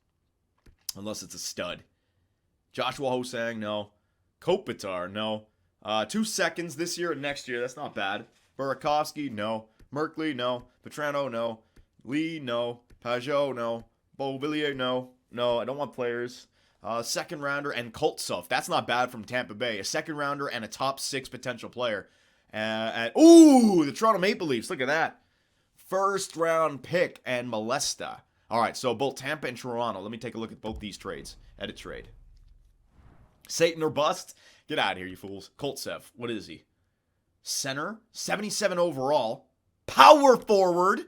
unless it's a stud. Joshua Hosang, no. Kopitar, no. 2 seconds this year and next year. That's not bad. Burakovsky, no. Merkley, no. Petrano, no. Lee, no. Pajot, no. Beauvillier, no. No, I don't want players. Second rounder and Koltsov. That's not bad from Tampa Bay. A second rounder and a top 6 potential player. The Toronto Maple Leafs. Look at that. First round pick and Molesta. All right, so both Tampa and Toronto. Let me take a look at both these trades. Edit trade. Satan or bust? Get out of here, you fools. Koltsev, what is he? Center, 77 overall. Power forward.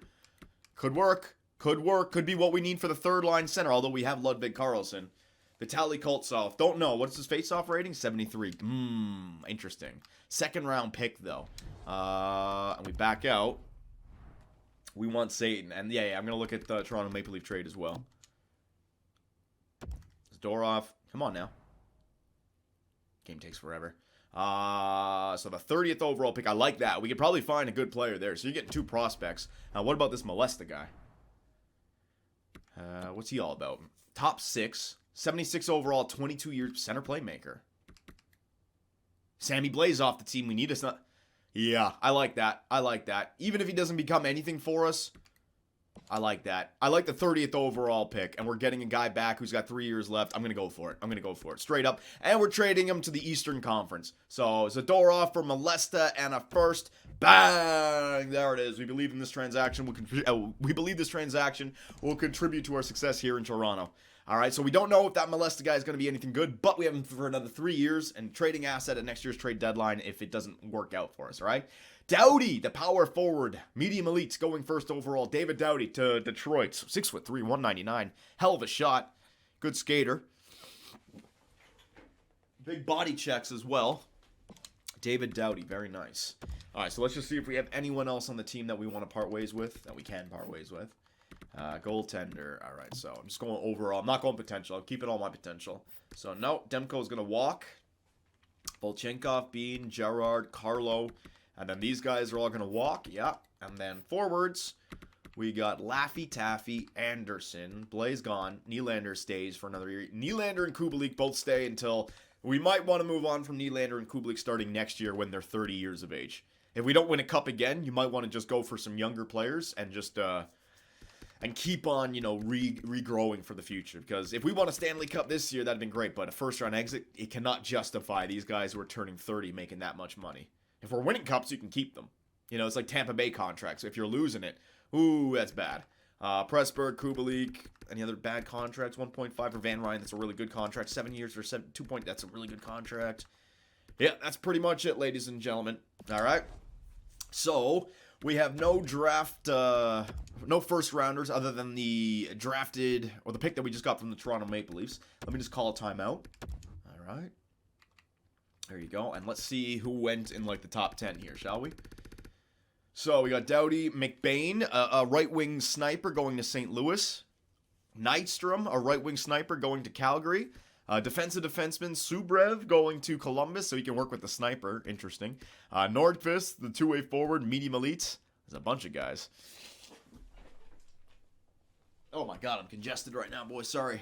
Could work. Could be what we need for the third line center, although we have Ludvig Karlsson. Vitaly Koltsov. Don't know. What's his face-off rating? 73. Interesting. Second round pick, though. And we back out. We want Satan. And yeah, I'm going to look at the Toronto Maple Leaf trade as well. Zadorov. Come on now. Game takes forever. So the 30th overall pick. I like that. We could probably find a good player there. So you're getting 2 prospects. Now, what about this Molesta guy? What's he all about? Top 6. 76 overall, 22 years center playmaker. Sammy Blaze off the team. We need us not. Yeah, I like that. Even if he doesn't become anything for us, I like that. I like the 30th overall pick, and we're getting a guy back who's got 3 years left. I'm going to go for it. Straight up. And we're trading him to the Eastern Conference. So, Zadorov for Molesta and a first. Bang! There it is. We believe this transaction will contribute to our success here in Toronto. All right, so we don't know if that Molesta guy is going to be anything good, but we have him for another 3 years and trading asset at next year's trade deadline if it doesn't work out for us, all right? Doughty, the power forward, medium elites going first overall. David Doughty to Detroit, 6'3", 199. Hell of a shot. Good skater. Big body checks as well. David Doughty, very nice. All right, so let's just see if we have anyone else on the team that we want to part ways with, that we can part ways with. Goaltender. All right, so I'm just going overall. I'm not going potential. I'm keeping all my potential. So, no, Demko is going to walk. Volchenkov, Bean, Gerard, Carlo. And then these guys are all going to walk. Yeah. And then forwards, we got Laffy, Taffy, Anderson. Blaze gone. Nylander stays for another year. Nylander and Kubalik both stay until we might want to move on from Nylander and Kubalik starting next year when they're 30 years of age. If we don't win a cup again, you might want to just go for some younger players and just and keep on, regrowing for the future. Because if we won a Stanley Cup this year, that'd been great. But a first-round exit, it cannot justify these guys who are turning 30 making that much money. If we're winning cups, you can keep them. You know, it's like Tampa Bay contracts. If you're losing it, ooh, that's bad. Pressburg, Kubalik, any other bad contracts? 1.5 for Van Ryn. That's a really good contract. 7 years for 2 point. That's a really good contract. Yeah, that's pretty much it, ladies and gentlemen. All right. So we have no draft, no first rounders other than the drafted or the pick that we just got from the Toronto Maple Leafs. Let me just call a timeout. All right. There you go. And let's see who went in like the top 10 here, shall we? So we got Doughty, McBain, a right-wing sniper going to St. Louis. Nystrom, a right-wing sniper going to Calgary. Defensive defenseman Subrev going to Columbus so he can work with the sniper. Interesting. Nordqvist, the two-way forward, medium elite. There's a bunch of guys. Oh my god, I'm congested right now, boys. Sorry.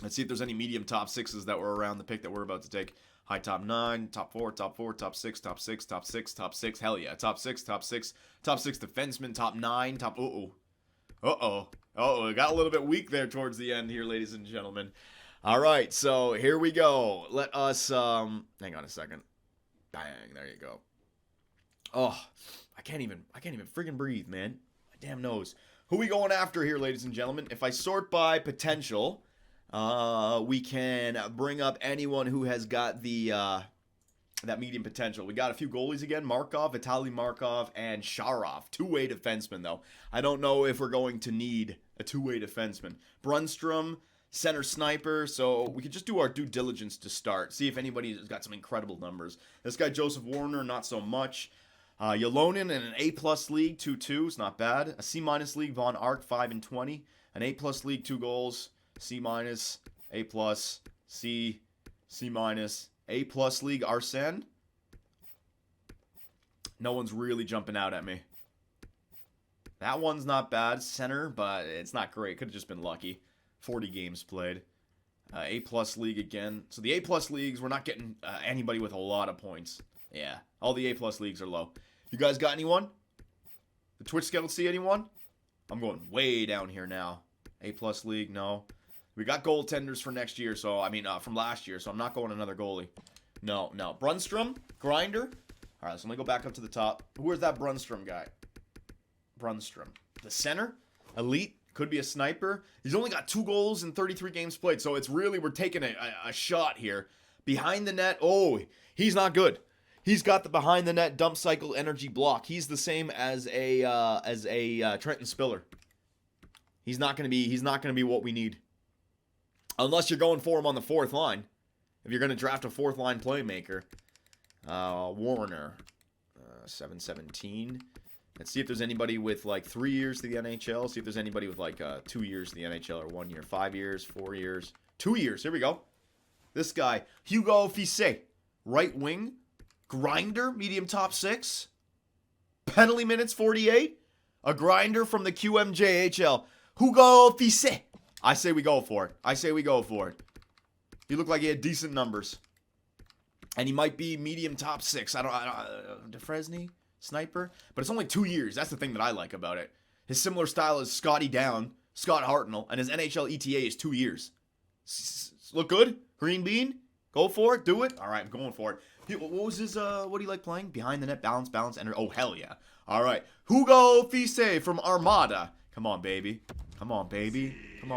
Let's see if there's any medium top sixes that were around the pick that we're about to take. High top 9, top 4, top 4, top 6, top 6, top 6, top 6. Hell yeah. Top 6, top 6, top 6 defenseman, top 9, top... Uh-oh. It got a little bit weak there towards the end here, ladies and gentlemen. All right, so here we go. Let us, hang on a second. Bang, there you go. Oh, I can't even friggin' breathe, man. My damn nose. Who we going after here, ladies and gentlemen? If I sort by potential... we can bring up anyone who has got the that medium potential. We got a few goalies again. Markov, Vitaly Markov, and Sharov. Two-way defenseman, though. I don't know if we're going to need a two-way defenseman. Brunstrom, center sniper. So we could just do our due diligence to start. See if anybody has got some incredible numbers. This guy, Joseph Warner, not so much. Yolonin in an A-plus league, 2-2. It's not bad. A C-minus league, Von Ark, 5-20. An A-plus league, 2 goals. C minus, A plus, C minus, A plus league, Arsene. No one's really jumping out at me. That one's not bad, center, but it's not great. Could have just been lucky. 40 games played. A plus league again. So the A plus leagues, we're not getting anybody with a lot of points. Yeah, all the A plus leagues are low. You guys got anyone? The Twitch Scout see anyone? I'm going way down here now. A plus league, no. We got goaltenders for next year, so, I mean, from last year, so I'm not going another goalie. No. Brunstrom, grinder. All right, so let me go back up to the top. Who is that Brunstrom guy? Brunstrom. The center, elite, could be a sniper. He's only got 2 goals in 33 games played, so it's really, we're taking a shot here. Behind the net, oh, he's not good. He's got the behind the net dump cycle energy block. He's the same as a Trenton Spiller. He's not going to be what we need. Unless you're going for him on the 4th line. If you're going to draft a 4th line playmaker. Warner. 7-17. Let's see if there's anybody with like 3 years to the NHL. See if there's anybody with like 2 years to the NHL or 1 year. 5 years, 4 years. 2 years. Here we go. This guy. Hugo Fisse. Right wing. Grinder. Medium top 6. Penalty minutes 48. A grinder from the QMJHL. Hugo Fisse. I say we go for it. He looked like he had decent numbers. And he might be medium top 6. I don't DeFresne, sniper. But it's only 2 years. That's the thing that I like about it. His similar style is Scotty Down, Scott Hartnell, and his NHL ETA is 2 years. Look good? Green bean? Go for it? Do it? All right, I'm going for it. What was his, what do you like playing? Behind the net, balance, enter. Oh, hell yeah. All right. Hugo Fisse from Armada. Come on, baby. Come on,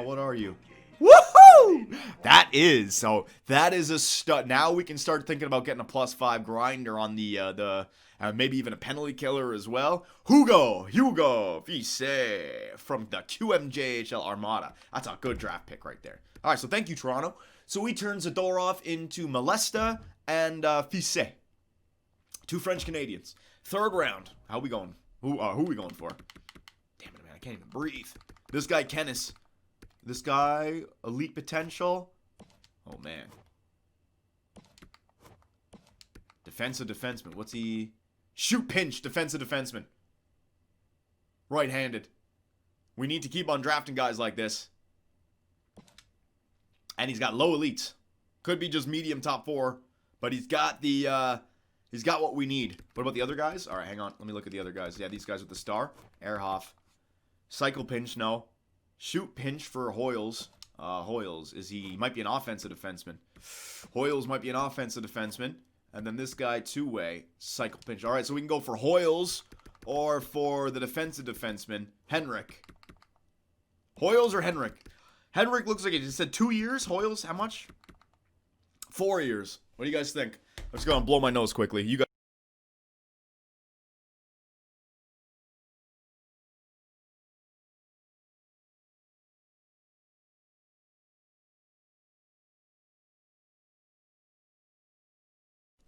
what are you? Woohoo! That is a stud. Now we can start thinking about getting a +5 grinder on the maybe even a penalty killer as well. Hugo Fisse from the QMJHL Armada. That's a good draft pick right there. All right, so thank you, Toronto. So we turn Zadorov into Molesta and Fisse. 2 French Canadians. 3rd round. How we going? Who we going for? Damn it, man, I can't even breathe. This guy, Kennis. This guy, elite potential. Oh, man. Defensive defenseman. What's he? Shoot pinch, defensive defenseman. Right-handed. We need to keep on drafting guys like this. And he's got low elites. Could be just medium top 4. But he's got the, he's got what we need. What about the other guys? All right, hang on. Let me look at the other guys. Yeah, these guys with the star. Ehrhoff. Cycle pinch, no. Shoot pinch for Hoyles. Hoyles, he might be an offensive defenseman. Hoyles might be an offensive defenseman. And then this guy, two-way, cycle pinch. All right, so we can go for Hoyles or for the defensive defenseman, Henrik. Hoyles or Henrik? Henrik looks like it just said 2 years. Hoyles, how much? 4 years. What do you guys think? Let's go and blow my nose quickly. You guys.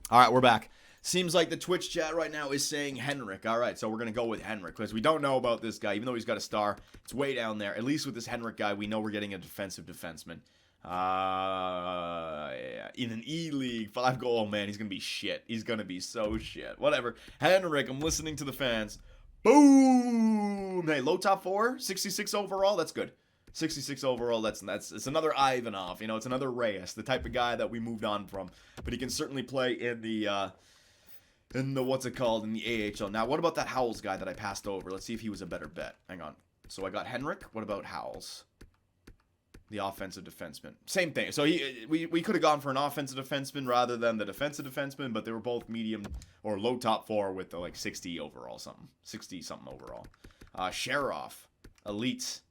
All right, we're back. Seems like the Twitch chat right now is saying Henrik. All right, so we're going to go with Henrik because we don't know about this guy. Even though he's got a star, it's way down there. At least with this Henrik guy, we know we're getting a defensive defenseman. Yeah. In an E-League, 5-goal. Oh, man, he's going to be shit. He's going to be so shit. Whatever. Henrik, I'm listening to the fans. Boom! Hey, low top 4, 66 overall. That's good. 66 overall, it's another Ivanov, it's another Reyes, the type of guy that we moved on from. But he can certainly play in the what's it called, in the AHL. Now, what about that Howells guy that I passed over? Let's see if he was a better bet. Hang on. So I got Henrik. What about Howells? The offensive defenseman. Same thing. So we could have gone for an offensive defenseman rather than the defensive defenseman, but they were both medium or low top 4 with like 60 overall something. 60 something overall. Sharov. Elite.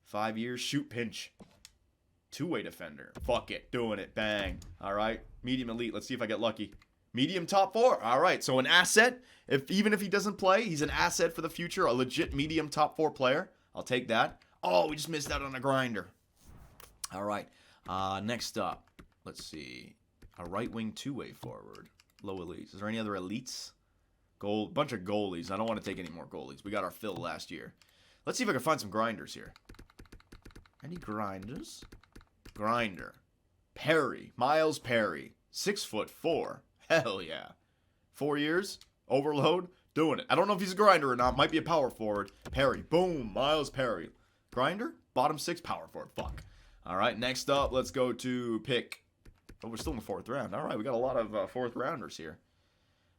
5 years, shoot pinch. Two-way defender. Fuck it. Doing it. Bang. All right. Medium elite. Let's see if I get lucky. Medium top 4. All right. So an asset. Even if he doesn't play, he's an asset for the future. A legit medium top 4 player. I'll take that. Oh, we just missed out on a grinder. All right. Next up. Let's see. A right wing two-way forward. Low elites. Is there any other elites? Bunch of goalies. I don't want to take any more goalies. We got our fill last year. Let's see if I can find some grinders here. Any grinders? Grinder. Perry. Miles Perry. 6'4". Hell yeah. 4 years. Overload. Doing it. I don't know if he's a grinder or not. Might be a power forward. Perry. Boom. Miles Perry. Grinder. Bottom 6. Power forward. Fuck. All right. Next up, let's go to pick. Oh, we're still in the 4th round. All right. We got a lot of 4th rounders here.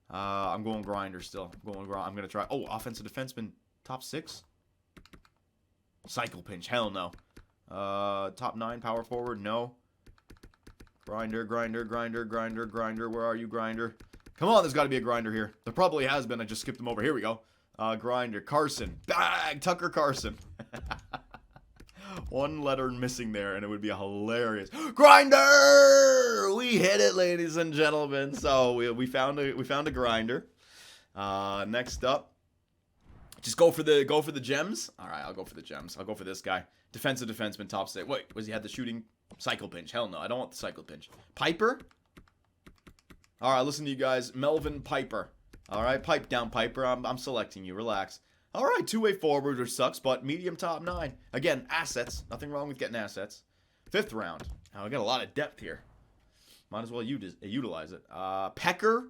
I'm going grinder still. I'm going to try. Oh, offensive defenseman. Top 6. Cycle pinch. Hell no. Top 9 power forward. No. Grinder. Where are you, grinder? Come on, there's got to be a grinder here. There probably has been. I just skipped him over. Here we go. Grinder. Carson. Bag. Tucker Carson. One letter missing there, and it would be hilarious. Grinder! We hit it, ladies and gentlemen. So we found a grinder. Next up. Just go for the gems. All right, I'll go for the gems. I'll go for this guy. Defensive defenseman, top 6. Wait, was he had the shooting cycle pinch? Hell no, I don't want the cycle pinch. Piper? All right, listen to you guys. Melvin Piper. All right, pipe down, Piper. I'm selecting you. Relax. All right, two-way forward, which sucks, but medium top 9. Again, assets. Nothing wrong with getting assets. 5th round. Now, we got a lot of depth here. Might as well utilize it. Pecker?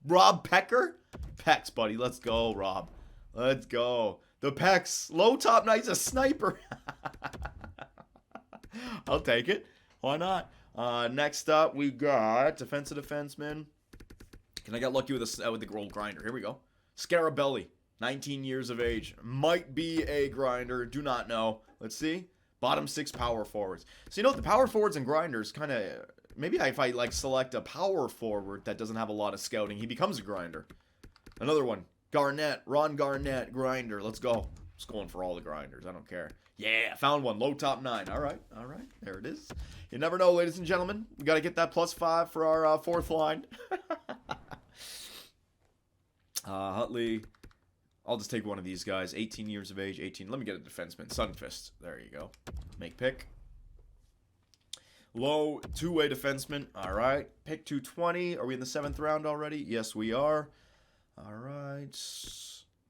Rob Pecker? Pecs, buddy. Let's go, Rob. Let's go. The Pecs. Low top 9. He's a sniper. I'll take it. Why not? Next up, we got defensive defenseman. Can I get lucky with the gold grinder? Here we go. Scarabelli. 19 years of age. Might be a grinder. Do not know. Let's see. Bottom 6 power forwards. So, the power forwards and grinders kind of... Maybe if I, select a power forward that doesn't have a lot of scouting, he becomes a grinder. Another one. Garnett. Ron Garnett. Grinder. Let's go. Just going for all the grinders. I don't care. Yeah, found one. Low top 9. All right. There it is. You never know, ladies and gentlemen. We got to get that +5 for our 4th line. Hutley... I'll just take one of these guys. 18 years of age. 18. Let me get a defenseman. Sunfist. There you go. Make pick. Low, two-way defenseman. All right. Pick 220. Are we in the 7th round already? Yes, we are. All right.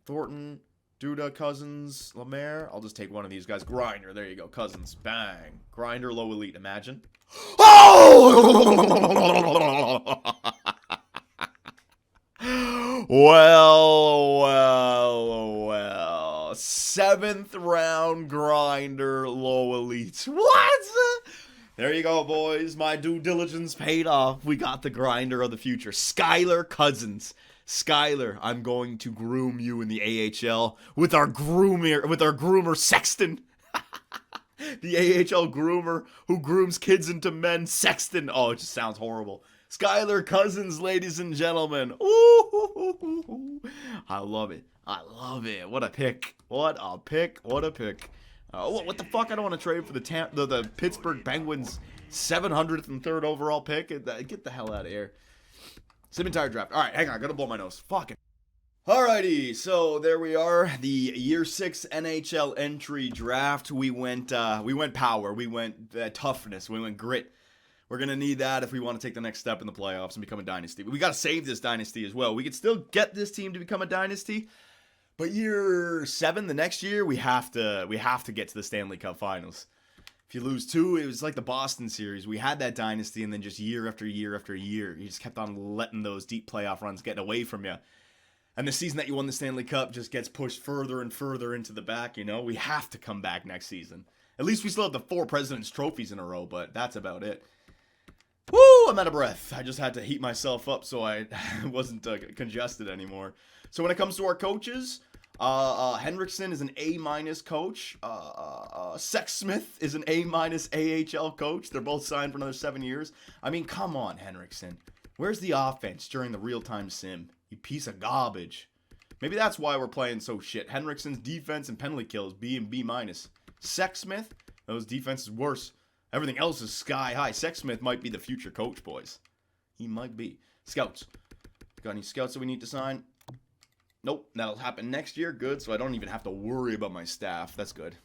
Thornton, Duda, Cousins, Lemaire. I'll just take one of these guys. Grinder. There you go. Cousins. Bang. Grinder, low elite. Imagine. Oh! Well. 7th round grinder, low elite. What? There you go, boys. My due diligence paid off. We got the grinder of the future. Skylar Cousins. Skylar, I'm going to groom you in the AHL with our groomer Sexton. The AHL groomer who grooms kids into men, Sexton. Oh, it just sounds horrible. Skylar Cousins, ladies and gentlemen. Ooh, I love it. I love it. What a pick. What a pick. What a pick. What the fuck? I don't want to trade for the Pittsburgh Penguins 703rd overall pick. Get the hell out of here. Sim entire draft. All right, hang on. I gotta blow my nose. Fucking. Alrighty, so there we are. The year 6 NHL entry draft. We went power. We went toughness. We went grit. We're going to need that if we want to take the next step in the playoffs and become a dynasty. We got to save this dynasty as well. We could still get this team to become a dynasty, but year 7, the next year, we have to get to the Stanley Cup Finals. If you lose 2, it was like the Boston series. We had that dynasty, and then just year after year after year, you just kept on letting those deep playoff runs get away from you. And the season that you won the Stanley Cup just gets pushed further and further into the back, you know? We have to come back next season. At least we still have the 4 President's Trophies in a row, but that's about it. Woo! I'm out of breath. I just had to heat myself up so I wasn't congested anymore. So when it comes to our coaches, Henriksen is an A- coach. Sexsmith is an A- AHL coach. They're both signed for another 7 years. I mean, come on, Henriksen. Where's the offense during the real-time sim? You piece of garbage. Maybe that's why we're playing so shit. Henriksen's defense and penalty kills, B and B-. Sexsmith, those defenses worse. Everything else is sky high. Sexsmith might be the future coach, boys. He might be. Scouts. Got any scouts that we need to sign? Nope. That'll happen next year. Good. So I don't even have to worry about my staff. That's good.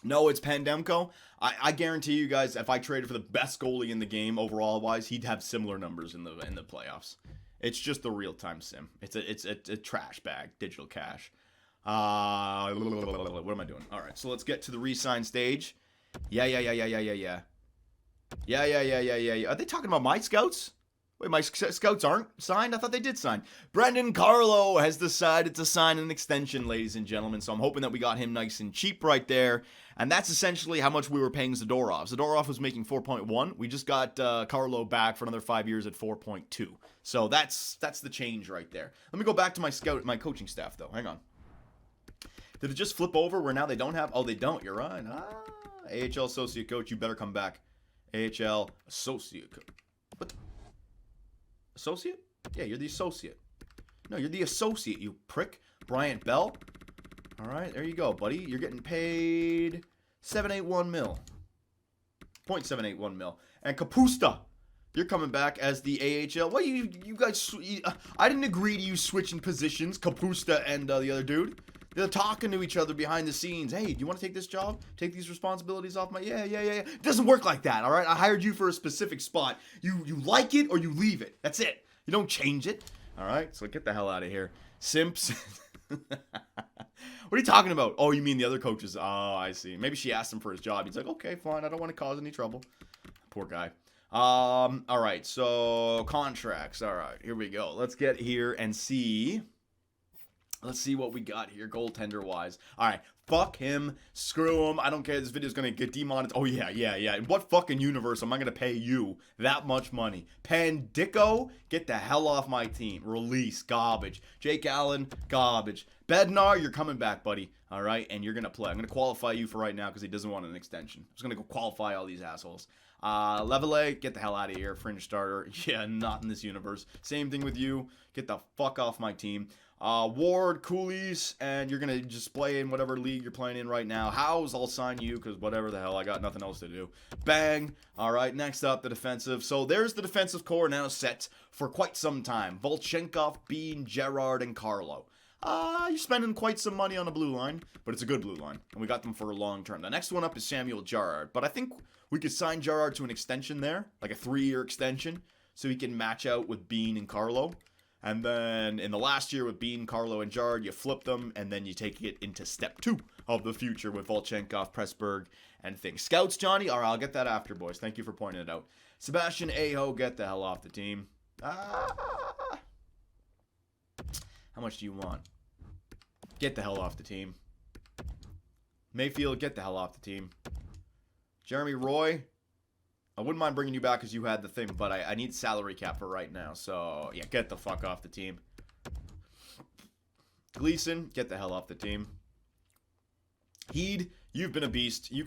No, it's Pandemko. I guarantee you guys, if I traded for the best goalie in the game overall-wise, he'd have similar numbers in the playoffs. It's just the real-time sim. It's a trash bag, digital cash. What am I doing? All right, so let's get to the re-sign stage. Yeah. Are they talking about my scouts? Wait, my scouts aren't signed? I thought they did sign. Brendan Carlo has decided to sign an extension, ladies and gentlemen, so I'm hoping that we got him nice and cheap right there. And that's essentially how much we were paying Zadorov. Zadorov was making 4.1. We just got Carlo back for another 5 years at 4.2. So that's the change right there. Let me go back to my coaching staff, though. Hang on. Did it just flip over where now they don't have... Oh, they don't. You're right. AHL associate coach, you better come back. AHL associate coach. What? Associate? Yeah, you're the associate. No, you're the associate, you prick. Bryant Bell. All right, there you go, buddy. You're getting paid 781 mil. 0.781 mil. And Kapusta, you're coming back as the AHL. What, you guys... I didn't agree to you switching positions, Kapusta and the other dude. They're talking to each other behind the scenes. Hey, do you want to take this job? Take these responsibilities off my... Yeah. It doesn't work like that, all right? I hired you for a specific spot. You like it or you leave it. That's it. You don't change it. All right? So get the hell out of here. Simps. What are you talking about? Oh, you mean the other coaches? Oh, I see. Maybe she asked him for his job. He's like, okay, fine. I don't want to cause any trouble. Poor guy. All right. So contracts. All right. Here we go. Let's get here and see... Let's see what we got here, goaltender-wise. All right, fuck him, screw him. I don't care. This video's going to get demonetized. Oh, yeah. In what fucking universe am I going to pay you that much money? Pandico, get the hell off my team. Release, garbage. Jake Allen, garbage. Bednar, you're coming back, buddy. All right, and you're going to play. I'm going to qualify you for right now because he doesn't want an extension. I'm just going to go qualify all these assholes. Levele, get the hell out of here. Fringe starter. Yeah, not in this universe. Same thing with you. Get the fuck off my team. Ward, Coolies, and you're going to just play in whatever league you're playing in right now. House, I'll sign you because whatever the hell, I got nothing else to do. Bang. All right, next up, the defensive. So there's the defensive core now set for quite some time. Volchenkov, Bean, Gerard, and Carlo. You're spending quite some money on a blue line, but it's a good blue line, and we got them for a long term. The next one up is Samuel Gerard, but I think we could sign Gerard to an extension there, like a 3-year extension, so he can match out with Bean and Carlo. And then in the last year with Bean, Carlo, and Jard, you flip them, and then you take it into step 2 of the future with Volchenkov, Pressburg, and things. Scouts, Johnny? All right, I'll get that after, boys. Thank you for pointing it out. Sebastian Aho, get the hell off the team. How much do you want? Get the hell off the team. Mayfield, get the hell off the team. Jeremy Roy, I wouldn't mind bringing you back because you had the thing, but I need salary cap for right now. So, yeah, get the fuck off the team. Gleason, get the hell off the team. Heed, you've been a beast. You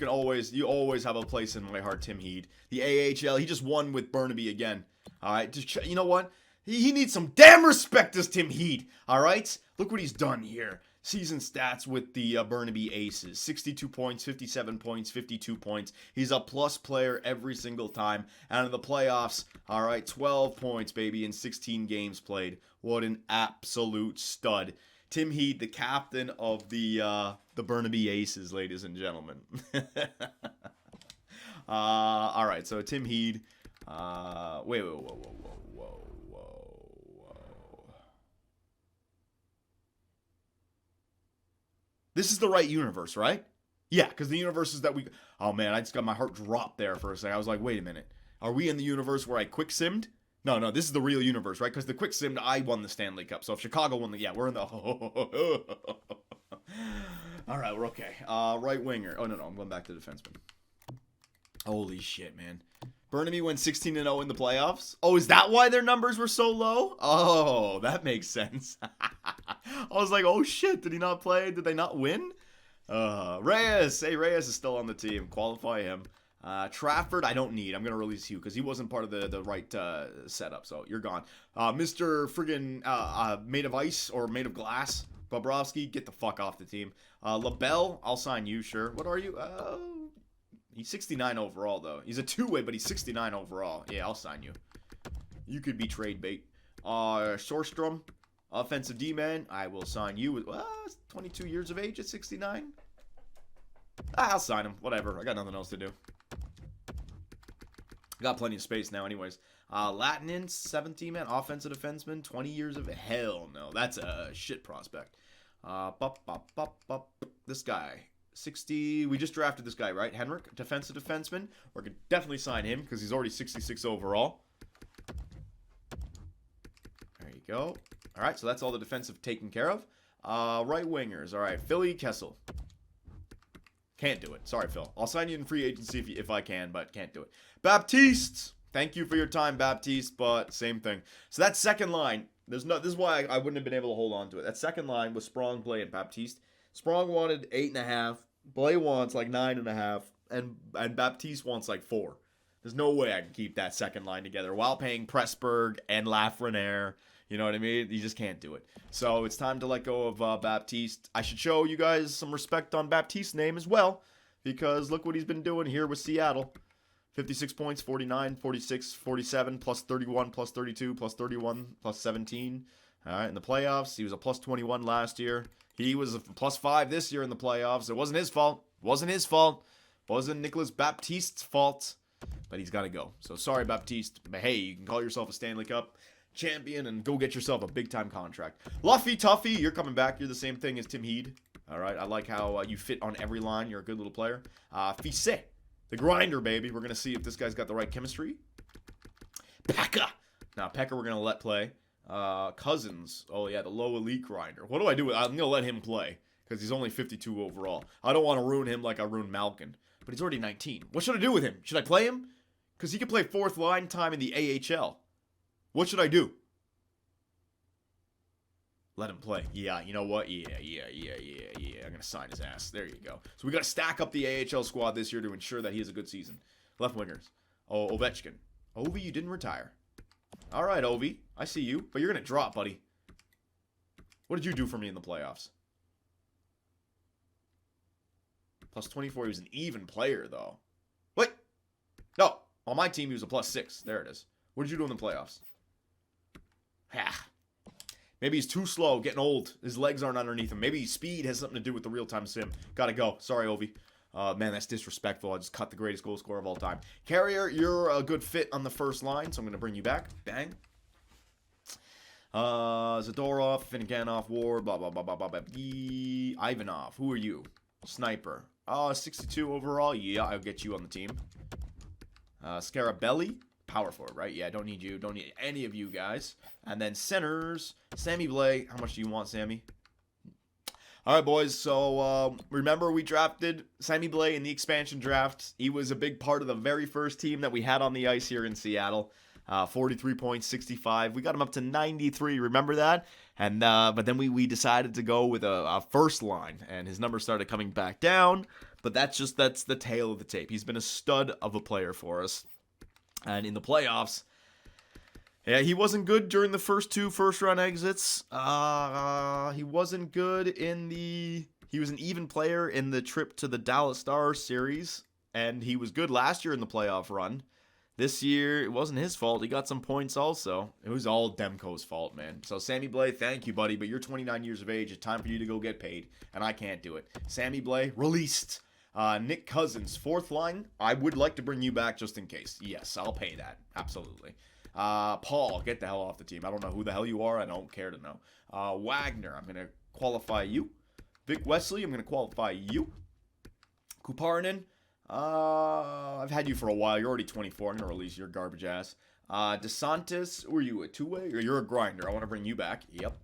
always have a place in my heart, Tim Heed. The AHL, he just won with Burnaby again. All right, you know what? He needs some damn respect, this Tim Heed. All right, look what he's done here. Season stats with the Burnaby Aces. 62 points, 57 points, 52 points. He's a plus player every single time. And in the playoffs, all right, 12 points, baby, in 16 games played. What an absolute stud. Tim Heed, the captain of the Burnaby Aces, ladies and gentlemen. All right, so Tim Heed. Wait, whoa. This is the right universe, right? Yeah, because the universe is that we... Oh, man, I just got my heart dropped there for a second. I was like, wait a minute. Are we in the universe where I quick simmed? No, this is the real universe, right? Because the quick simmed, I won the Stanley Cup. So if Chicago won the... Yeah, we're in the... All right, we're okay. Right winger. Oh, no, I'm going back to defenseman. Holy shit, man. Burnaby went 16-0 in the playoffs. Oh, is that why their numbers were so low? Oh, that makes sense. I was like, oh shit, did he not play? Did they not win? Reyes. Hey, Reyes is still on the team. Qualify him. Trafford, I don't need. I'm going to release you because he wasn't part of the right setup, so you're gone. Mr. friggin' made of ice or made of glass, Bobrovsky, get the fuck off the team. LaBelle, I'll sign you, sure. What are you? He's 69 overall, though. He's a two-way, but he's 69 overall. Yeah, I'll sign you. You could be trade bait. Sorstrom, offensive D-man. I will sign you. 22 years of age at 69. I'll sign him. Whatever. I got nothing else to do. Got plenty of space now anyways. Latinin, 17-man, offensive defenseman, 20 years of... Hell no. That's a shit prospect. This guy... 60, we just drafted this guy, right? Henrik, defensive defenseman. We're going to definitely sign him because he's already 66 overall. There you go. All right, so that's all the defensive taken care of. Right wingers. All right, Philly Kessel. Can't do it. Sorry, Phil. I'll sign you in free agency if I can, but can't do it. Baptiste. Thank you for your time, Baptiste, but same thing. So that second line, this is why I wouldn't have been able to hold on to it. That second line was Sprong, Blay, and Baptiste. Sprong wanted 8.5. Blay wants like 9.5. And Baptiste wants like 4. There's no way I can keep that second line together while paying Pressburg and Lafreniere. You know what I mean? You just can't do it. So it's time to let go of Baptiste. I should show you guys some respect on Baptiste's name as well, because look what he's been doing here with Seattle. 56 points, 49, 46, 47, plus 31, plus 32, plus 31, plus 17. All right, in the playoffs, he was a plus 21 last year. He was a plus 5 this year in the playoffs. It wasn't his fault. Wasn't Nicholas Baptiste's fault. But he's got to go. So sorry, Baptiste. But hey, you can call yourself a Stanley Cup champion and go get yourself a big-time contract. Luffy Tuffy, you're coming back. You're the same thing as Tim Heed. All right, I like how you fit on every line. You're a good little player. Fisse, the grinder, baby. We're going to see if this guy's got the right chemistry. Pekka. Now, Pekka we're going to let play. Cousins. Oh, yeah, the low elite grinder. What do I do with... I'm going to let him play because he's only 52 overall. I don't want to ruin him like I ruined Malkin. But he's already 19. What should I do with him? Should I play him? Because he could play fourth line time in the AHL. What should I do? Let him play. Yeah, you know what? Yeah. I'm going to sign his ass. There you go. So we got to stack up the AHL squad this year to ensure that he has a good season. Left wingers. Oh, Ovechkin. Ovi, you didn't retire. All right, Ovi. I see you. But you're going to drop, buddy. What did you do for me in the playoffs? Plus 24. He was an even player, though. What? No. On my team, he was a plus 6. There it is. What did you do in the playoffs? Maybe he's too slow, getting old. His legs aren't underneath him. Maybe speed has something to do with the real-time sim. Gotta go. Sorry, Ovi. Man, that's disrespectful. I just cut the greatest goal scorer of all time. Carrier, you're a good fit on the first line, so I'm going to bring you back. Bang. Zadorov, Finneganov, Ward, blah, blah, blah, blah, blah, blah. Ivanov, who are you? Sniper. 62 overall. Yeah, I'll get you on the team. Scarabelli. Power forward, right? Yeah, don't need you. Don't need any of you guys. And then centers. Sammy Blay. How much do you want, Sammy? All right, boys. So, remember we drafted Sammy Blay in the expansion draft. He was a big part of the very first team that we had on the ice here in Seattle. 43 points, 65. We got him up to 93. Remember that? And but then we decided to go with a first line, and his numbers started coming back down. But that's the tail of the tape. He's been a stud of a player for us. And in the playoffs, Yeah, he wasn't good during the first two first-round exits. He wasn't good in the... He was an even player in the trip to the Dallas Stars series, and he was good last year in the playoff run. This year, it wasn't his fault. He got some points also. It was all Demko's fault, man. So, Sammy Blais, thank you, buddy, but you're 29 years of age. It's time for you to go get paid, and I can't do it. Sammy Blais, released. Nick Cousins, fourth line. I would like to bring you back just in case. Yes, I'll pay that. Absolutely. Paul, get the hell off the team. I don't know who the hell you are. I don't care to know. Wagner, I'm going to qualify you. Vic Wesley, I'm going to qualify you. Kuparinen, I've had you for a while. You're already 24. I'm going to release your garbage ass. DeSantis, were you a two-way or you're a grinder? I want to bring you back. Yep.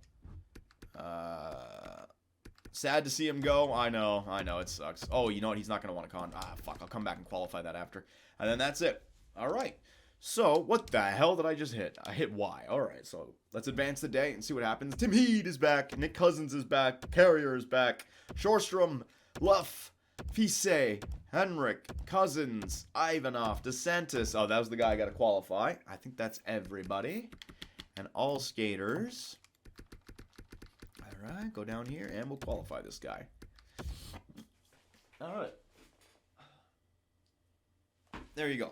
Sad to see him go. I know. It sucks. Oh, you know what? He's not going to want to fuck. I'll come back and qualify that after. And then that's it. All right. So, what the hell did I just hit? I hit Y. All right, so let's advance the day and see what happens. Tim Heed is back. Nick Cousins is back. Carrier is back. Shorstrom, Luff, Fise, Henrik, Cousins, Ivanov, DeSantis. Oh, that was the guy I got to qualify. I think that's everybody. And all skaters. All right, go down here and we'll qualify this guy. All right. There you go.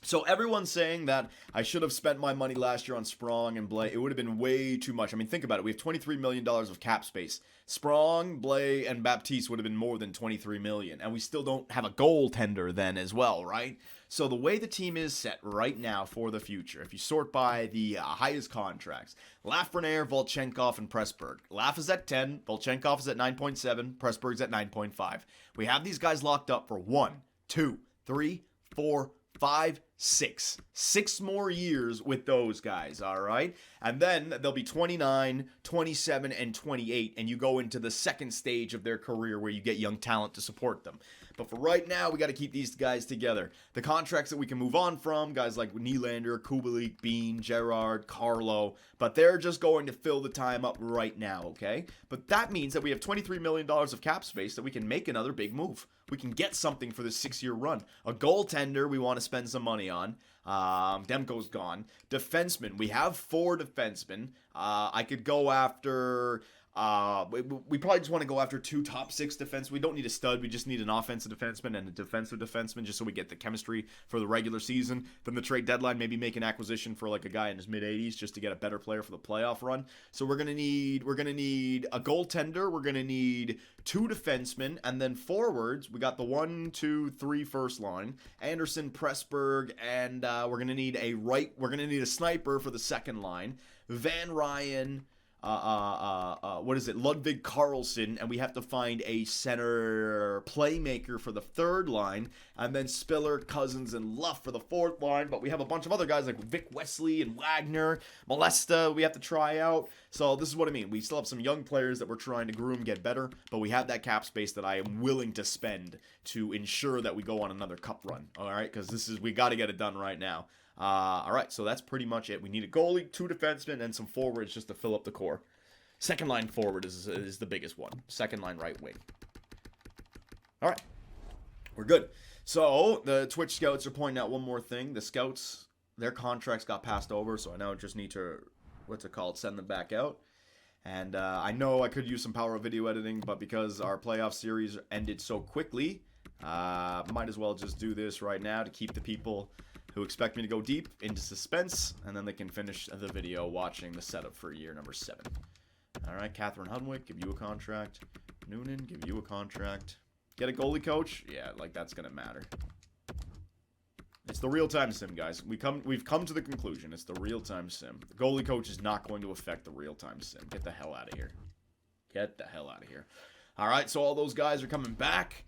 So everyone's saying that I should have spent my money last year on Sprong and Blais. It would have been way too much. I mean, think about it. We have $23 million of cap space. Sprong, Blais, and Baptiste would have been more than $23 million. And we still don't have a goaltender then as well, right? So the way the team is set right now for the future, if you sort by the highest contracts, Lafreniere, Volchenkov, and Pressburg. Laf is at 10, Volchenkov is at 9.7, Pressburg's at 9.5. We have these guys locked up for 1, 2, 3, 4, 5, 6. 6 more years with those guys, all right? And then they'll be 29, 27, and 28, and you go into the second stage of their career where you get young talent to support them. But for right now, we got to keep these guys together. The contracts that we can move on from, guys like Nylander, Kubalik, Bean, Gerard, Carlo, but they're just going to fill the time up right now, okay? But that means that we have $23 million of cap space that we can make another big move. We can get something for this 6-year run. A goaltender we want to spend some money on. Demko's gone. Defensemen. We have 4 defensemen. I could go after... we probably just want to go after 2 top 6 defense. We don't need a stud. We just need an offensive defenseman and a defensive defenseman just so we get the chemistry for the regular season. Then the trade deadline, maybe make an acquisition for like a guy in his mid-80s just to get a better player for the playoff run. So we're gonna need a goaltender. We're gonna need 2 defensemen, and then forwards. We got the 1, 2, 3 first line. Anderson, Pressburg, and we're gonna need a sniper for the second line. Van Ryan. Ludwig Karlsson, and we have to find a center playmaker for the third line, and then Spiller, Cousins, and Luff for the fourth line, but we have a bunch of other guys like Vic Wesley and Wagner, Molesta we have to try out, so this is what I mean. We still have some young players that we're trying to groom, get better, but we have that cap space that I am willing to spend to ensure that we go on another cup run, alright, because we got to get it done right now. Alright, so that's pretty much it. We need a goalie, 2 defensemen, and some forwards just to fill up the core. Second line forward is the biggest one. Second line right wing. Alright, we're good. So, the Twitch scouts are pointing out one more thing. The scouts, their contracts got passed over, so I now just need to, send them back out. And I know I could use some power of video editing, but because our playoff series ended so quickly, might as well just do this right now to keep the people who expect me to go deep into suspense, and then they can finish the video watching the setup for year number 7. Alright, Catherine Hudwick, give you a contract. Noonan, give you a contract. Get a goalie coach? Yeah, like that's gonna matter. It's the real-time sim, guys. We've come to the conclusion. It's the real-time sim. The goalie coach is not going to affect the real-time sim. Get the hell out of here. Get the hell out of here. Alright, so all those guys are coming back.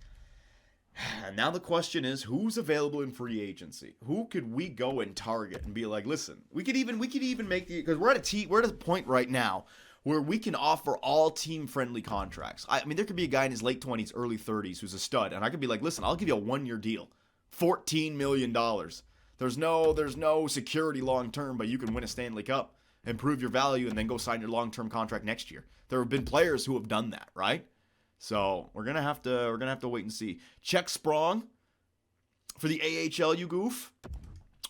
And now the question is, who's available in free agency? Who could we go and target and be like, listen, we could even make the, because we're at a point right now where we can offer all team-friendly contracts. I mean, there could be a guy in his late 20s, early 30s who's a stud, and I could be like, listen, I'll give you a 1-year deal, $14 million. There's no security long-term, but you can win a Stanley Cup, improve your value, and then go sign your long-term contract next year. There have been players who have done that, right? So we're gonna have to wait and see. Check Sprong for the AHL, you goof.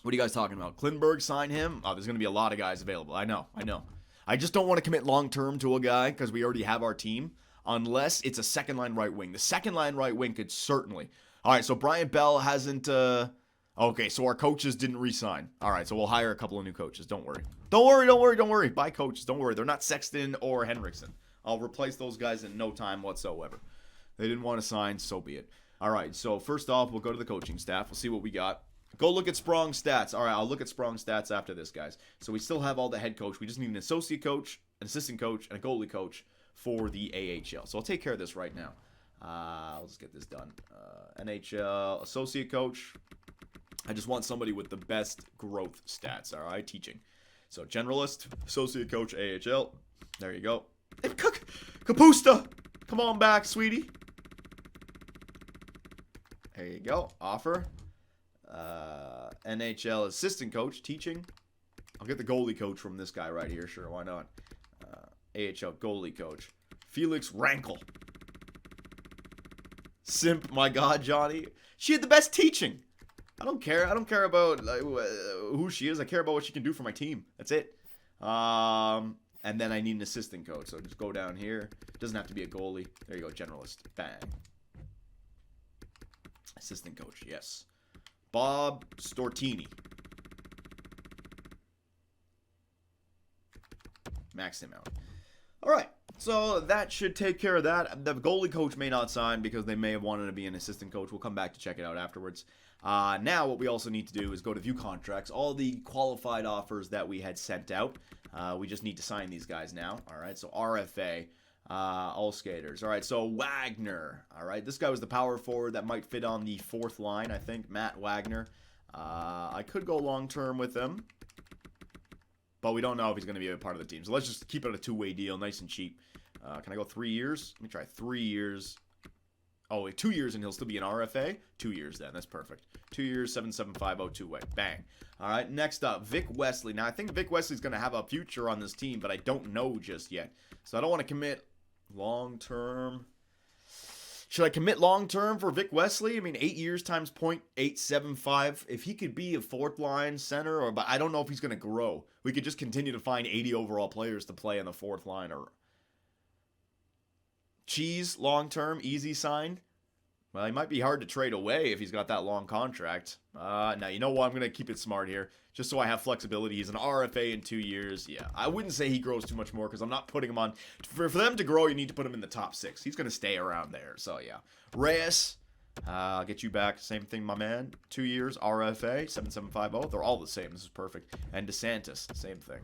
What are you guys talking about? Klinberg, sign him? Oh, there's going to be a lot of guys available. I know. I just don't want to commit long-term to a guy because we already have our team, unless it's a second-line right wing. The second-line right wing could certainly. All right, so Brian Bell hasn't... Okay, so our coaches didn't re-sign. All right, so we'll hire a couple of new coaches. Don't worry. Don't worry. Buy coaches. Don't worry. They're not Sexton or Henriksen. I'll replace those guys in no time whatsoever. They didn't want to sign, so be it. All right, so first off, we'll go to the coaching staff. We'll see what we got. Go look at Sprong's stats. All right, I'll look at Sprong's stats after this, guys. So we still have all the head coach. We just need an associate coach, an assistant coach, and a goalie coach for the AHL. So I'll take care of this right now. I'll just get this done. NHL associate coach. I just want somebody with the best growth stats, all right? Teaching. So generalist, associate coach, AHL. There you go. Hey, Kapusta! Come on back, sweetie. There you go. Offer. NHL assistant coach, teaching. I'll get the goalie coach from this guy right here. Sure, why not? AHL goalie coach. Felix Rankel. Simp, my God, Johnny. She had the best teaching. I don't care. I don't care about who she is. I care about what she can do for my team. That's it. And then I need an assistant coach. So just go down here. Doesn't have to be a goalie. There you go, generalist. Bang. Assistant coach, yes. Bob Stortini. Max him out. All right. So that should take care of that. The goalie coach may not sign because they may have wanted to be an assistant coach. We'll come back to check it out afterwards. Now what we also need to do is go to view contracts. All the qualified offers that we had sent out. We just need to sign these guys now. All right. So RFA. All skaters. All right, so Wagner. All right, this guy was the power forward that might fit on the fourth line, I think. Matt Wagner. I could go long-term with him, but we don't know if he's going to be a part of the team. So let's just keep it a two-way deal, nice and cheap. Can I go 3 years? Let me try 3 years. Oh, wait, 2 years and he'll still be an RFA? 2 years then, that's perfect. 2 years, 7750, two-way. Bang. All right, next up, Vic Wesley. Now, I think Vic Wesley's going to have a future on this team, but I don't know just yet. So I don't want to commit long-term. Should I commit long-term for Vic Wesley? I mean, 8 years times 0.875. If he could be a fourth-line center, but I don't know if he's going to grow. We could just continue to find 80 overall players to play on the fourth line. Or Cheese, long-term, easy sign. Well, he might be hard to trade away if he's got that long contract. Now, you know what? I'm going to keep it smart here, just so I have flexibility. He's an RFA in 2 years. Yeah, I wouldn't say he grows too much more because I'm not putting him on. For them to grow, you need to put him in the top 6. He's going to stay around there. So, yeah. Reyes, I'll get you back. Same thing, my man. 2 years, RFA, 7750. They're all the same. This is perfect. And DeSantis, same thing.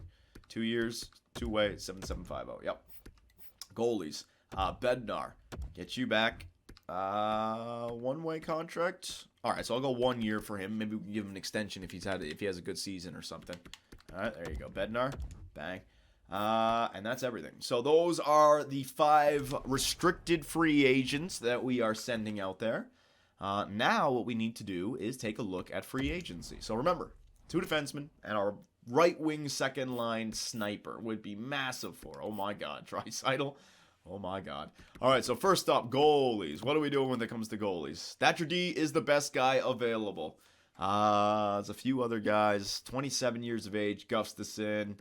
2 years, two-way, 7750. Yep. Goalies. Bednar, get you back. One-way contract. All right, so I'll go 1 year for him. Maybe we can give him an extension if he has a good season or something. All right, there you go, Bednar. Bang. And that's everything. So those are the 5 restricted free agents that we are sending out there. Now what we need to do is take a look at free agency. So remember, 2 defensemen and our right wing second line sniper would be massive for. Oh my God, Draisaitl. Oh my God. All right, so first up, goalies. What are we doing when it comes to goalies? Thatcher D is the best guy available. There's a few other guys. 27 years of age, Gustafson,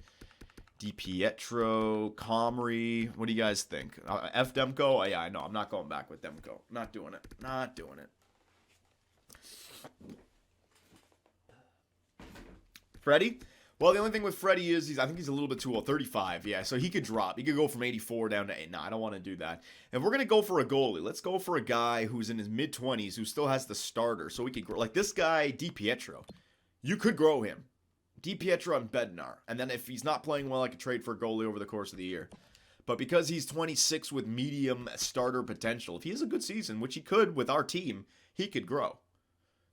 DiPietro, Comrie. What do you guys think? F. Demko? Oh, yeah, I know. I'm not going back with Demko. Not doing it. Not doing it. Freddie? Well, the only thing with Freddie is I think he's a little bit too old. 35, yeah. So he could drop. He could go from 84 down to 8. No, I don't want to do that. If we're going to go for a goalie, let's go for a guy who's in his mid-20s who still has the starter. So we could grow. Like this guy, DiPietro. You could grow him. DiPietro and Bednar. And then if he's not playing well, I could trade for a goalie over the course of the year. But because he's 26 with medium starter potential, if he has a good season, which he could with our team, he could grow.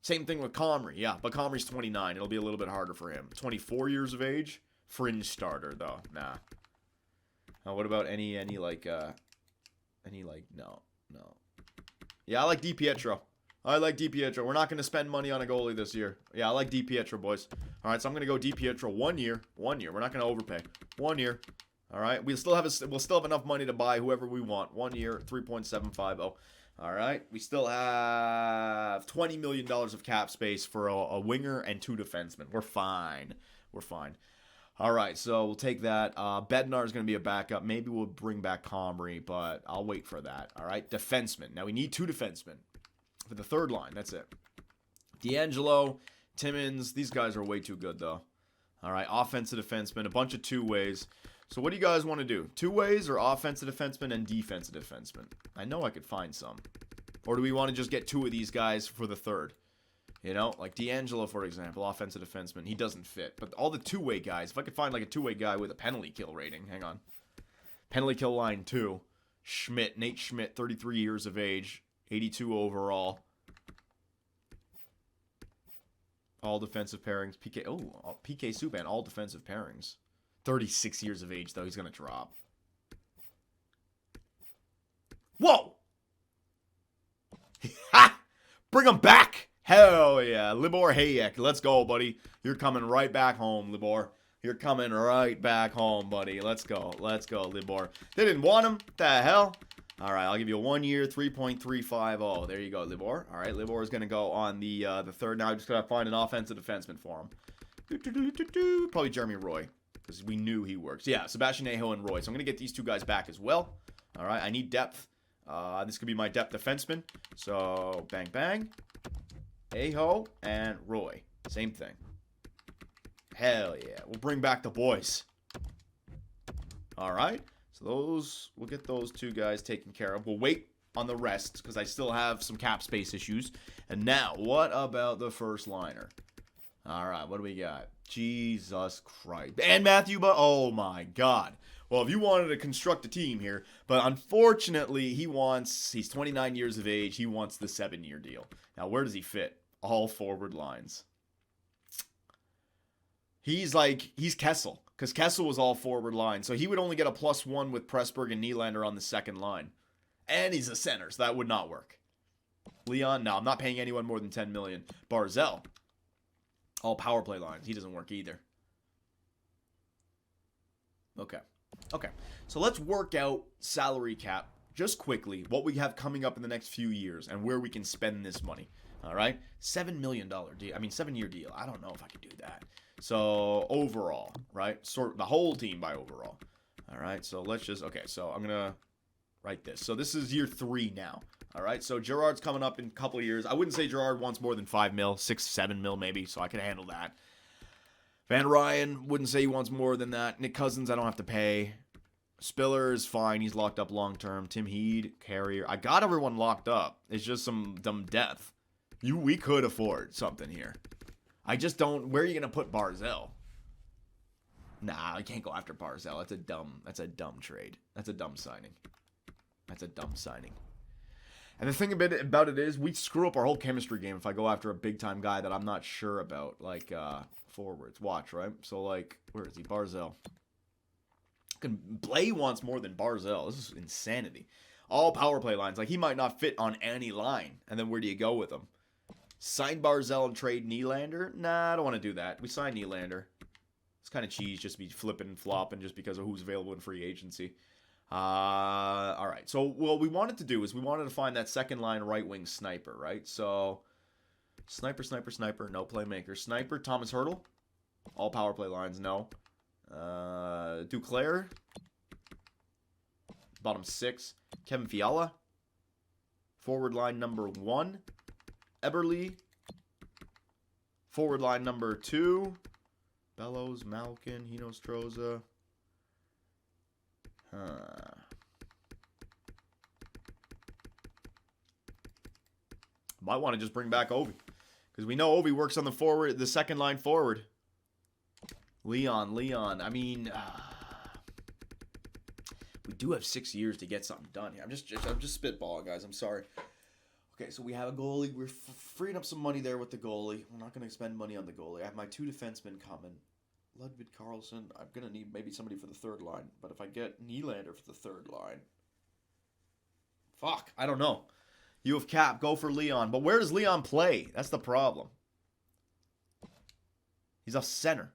Same thing with Comrie, yeah, but Comrie's 29. It'll be a little bit harder for him. 24 years of age, fringe starter though. Nah. What about any no. Yeah, I like DiPietro. We're not going to spend money on a goalie this year. Yeah, I like DiPietro, boys. All right, so I'm going to go DiPietro 1 year. 1 year. We're not going to overpay. 1 year. All right, we'll still have enough money to buy whoever we want. 1 year, 3.750. All right. We still have $20 million of cap space for a winger and 2 defensemen. We're fine. We're fine. All right. So we'll take that. Bednar is going to be a backup. Maybe we'll bring back Comrie, but I'll wait for that. All right. Defensemen. Now we need 2 defensemen for the third line. That's it. D'Angelo, Timmins. These guys are way too good, though. All right. Offensive defensemen. A bunch of 2-ways. So what do you guys want to do? 2-ways or offensive defenseman and defensive defenseman? I know I could find some. Or do we want to just get 2 of these guys for the third? You know, like D'Angelo, for example, offensive defenseman. He doesn't fit. But all the 2-way guys, if I could find like a 2-way guy with a penalty kill rating. Hang on. Penalty kill line 2. Schmidt, Nate Schmidt, 33 years of age, 82 overall. All defensive pairings. PK Subban, all defensive pairings. 36 years of age, though. He's going to drop. Whoa! Ha! Bring him back! Hell yeah. Libor Hayek. Let's go, buddy. You're coming right back home, Libor. You're coming right back home, buddy. Let's go. Let's go, Libor. They didn't want him. What the hell? All right, I'll give you a 1 year, 3.350. There you go, Libor. All right, Libor is going to go on the third. Now I'm just going to find an offensive defenseman for him. Probably Jeremy Roy. Because we knew he works. Yeah, Sebastian Aho and Roy. So I'm going to get these 2 guys back as well. All right, I need depth. This could be my depth defenseman. So, bang, bang. Aho and Roy. Same thing. Hell yeah. We'll bring back the boys. All right. So we'll get those 2 guys taken care of. We'll wait on the rest because I still have some cap space issues. And now, what about the first liner? All right, what do we got? Jesus Christ. And Matthew, oh my God. Well, if you wanted to construct a team here, but unfortunately, he's 29 years of age. He wants the 7-year deal. Now, where does he fit? All forward lines. He's Kessel, because Kessel was all forward line. So he would only get a +1 with Pressburg and Nylander on the second line. And he's a center, so that would not work. Leon, no, I'm not paying anyone more than $10 million. Barzell. All power play lines. He doesn't work either. Okay. So let's work out salary cap just quickly, what we have coming up in the next few years and where we can spend this money. All right? $7 million deal. 7-year deal. I don't know if I could do that. So overall, right? Sort the whole team by overall. All right? So let's just, okay, so I'm going to write this. So this is year 3 now. All right, so Gerard's coming up in a couple of years. I wouldn't say Gerard wants more than 5 mil, 6, 7 mil maybe, so I can handle that. Van Ryan wouldn't say he wants more than that. Nick Cousins, I don't have to pay. Spiller is fine. He's locked up long term. Tim Heed, Carrier. I got everyone locked up. It's just some dumb depth. We could afford something here. I just don't. Where are you gonna put Barzell? Nah, I can't go after Barzell. That's a dumb trade. That's a dumb signing. And the thing about it is, we screw up our whole chemistry game if I go after a big-time guy that I'm not sure about, like forwards. Watch, right? So, like, where is he? Barzell. Blay wants more than Barzell. This is insanity. All power play lines. Like, he might not fit on any line. And then where do you go with him? Sign Barzell and trade Nylander? Nah, I don't want to do that. We sign Nylander. It's kind of cheese just to be flipping and flopping just because of who's available in free agency. All right. So what we wanted to do is we wanted to find that second line right wing sniper, right? So sniper, no playmaker. Sniper, Thomas Hertl. All power play lines, no. Duclair. Bottom 6. Kevin Fiala. Forward line number 1. Eberle. Forward line number 2. Bellows, Malkin, Hino Stroza. Might want to just bring back Ovi. Because we know Ovi works on the second line forward. Leon. I mean, we do have 6 years to get something done here. I'm just spitballing, guys. I'm sorry. Okay, so we have a goalie. We're freeing up some money there with the goalie. We're not going to spend money on the goalie. I have my 2 defensemen coming. Ludwig Carlson. I'm going to need maybe somebody for the third line. But if I get Nylander for the third line. Fuck. I don't know. You have cap. Go for Leon. But where does Leon play? That's the problem. He's a center.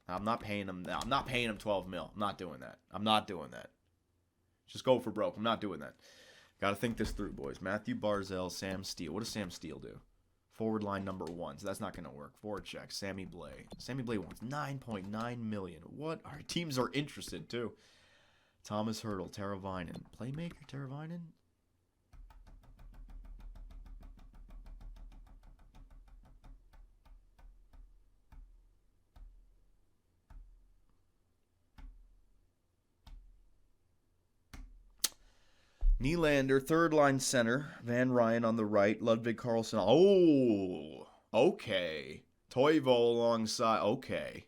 I'm not paying him. I'm not paying him 12 mil. I'm not doing that. Just go for broke. I'm not doing that. Got to think this through, boys. Matthew Barzal, Sam Steele. What does Sam Steele do? Forward line number 1, so that's not going to work. Forward check, Sammy Blais. Sammy Blais wants $9.9 million. What? Our teams are interested, too. Thomas Hertl, Teravainen. Playmaker, Teravainen? Nylander, third line center. Van Ryan on the right. Ludwig Karlsson. Oh, okay. Toivo alongside. Okay.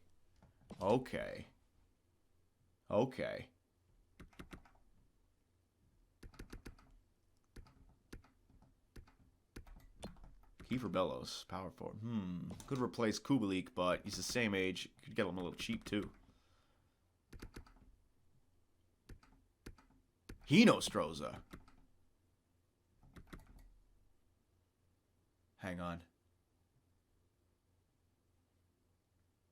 Okay. Okay. Kiefer Bellows, power forward. Could replace Kubalik, but he's the same age. Could get him a little cheap, too. Hinostroza. Hang on.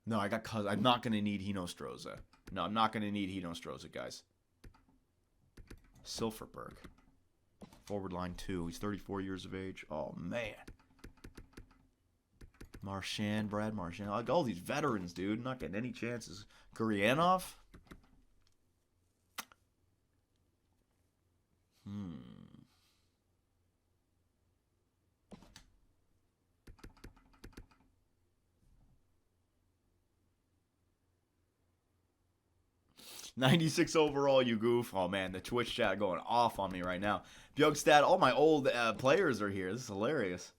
No, I'm not going to need Hinostroza. No, I'm not going to need Hinostroza, guys. Silverberg. Forward line 2. He's 34 years of age. Oh, man. Marchand, Brad Marchand. Like all these veterans, dude. Not getting any chances. Gurianov? 96 overall, you goof. Oh, man, the Twitch chat going off on me right now. Bjugstad, all my old players are here. This is hilarious.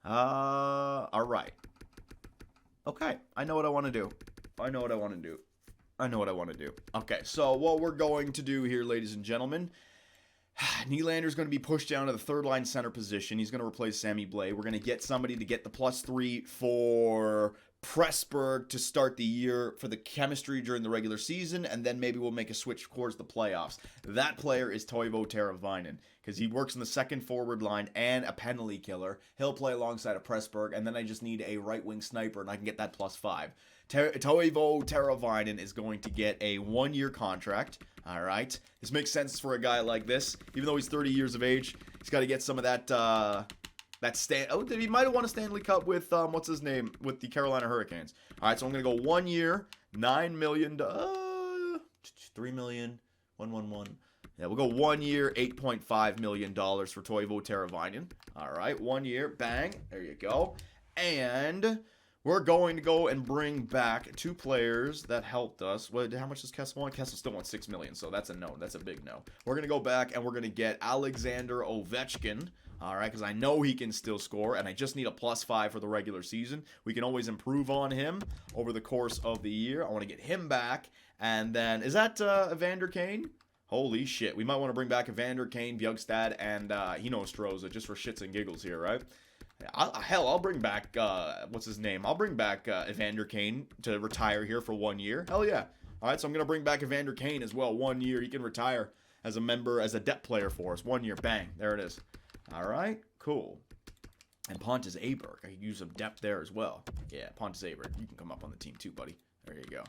All right. Okay, I know what I want to do. Okay, so what we're going to do here, ladies and gentlemen, Nylander's going to be pushed down to the third line center position. He's going to replace Sammy Blais. We're going to get somebody to get the +3 for Pressburg to start the year for the chemistry during the regular season, and then maybe we'll make a switch towards the playoffs. That player is Toivo Teravainen, because he works in the second forward line and a penalty killer. He'll play alongside a Pressburg, and then I just need a right-wing sniper, and I can get that +5. Toivo Teravainen is going to get a 1-year contract. All right. This makes sense for a guy like this. Even though he's 30 years of age, he's got to get some of that he might have won a Stanley Cup with what's his name, with the Carolina Hurricanes. All right, so I'm going to go 1 year, $9 million, 3 million, 111. Yeah, we'll go 1 year, $8.5 million for Toivo Teravainen. All right, 1 year, bang, there you go. And we're going to go and bring back 2 players that helped us. How much does Kessel want? Kessel still wants $6 million, so that's a no. That's a big no. We're going to go back and we're going to get Alexander Ovechkin. All right, because I know he can still score, and I just need a +5 for the regular season. We can always improve on him over the course of the year. I want to get him back. And then, is that Evander Kane? Holy shit. We might want to bring back Evander Kane, Bjugstad, and Hinostroza just for shits and giggles here, right? I'll bring back, what's his name? I'll bring back Evander Kane to retire here for 1 year. Hell yeah. All right, so I'm going to bring back Evander Kane as well. 1 year. He can retire as a member, as a depth player for us. 1 year. Bang. There it is. All right, cool. And Pontus Aberg, I could use some depth there as well. Yeah, Pontus Aberg, you can come up on the team too, buddy. There you go.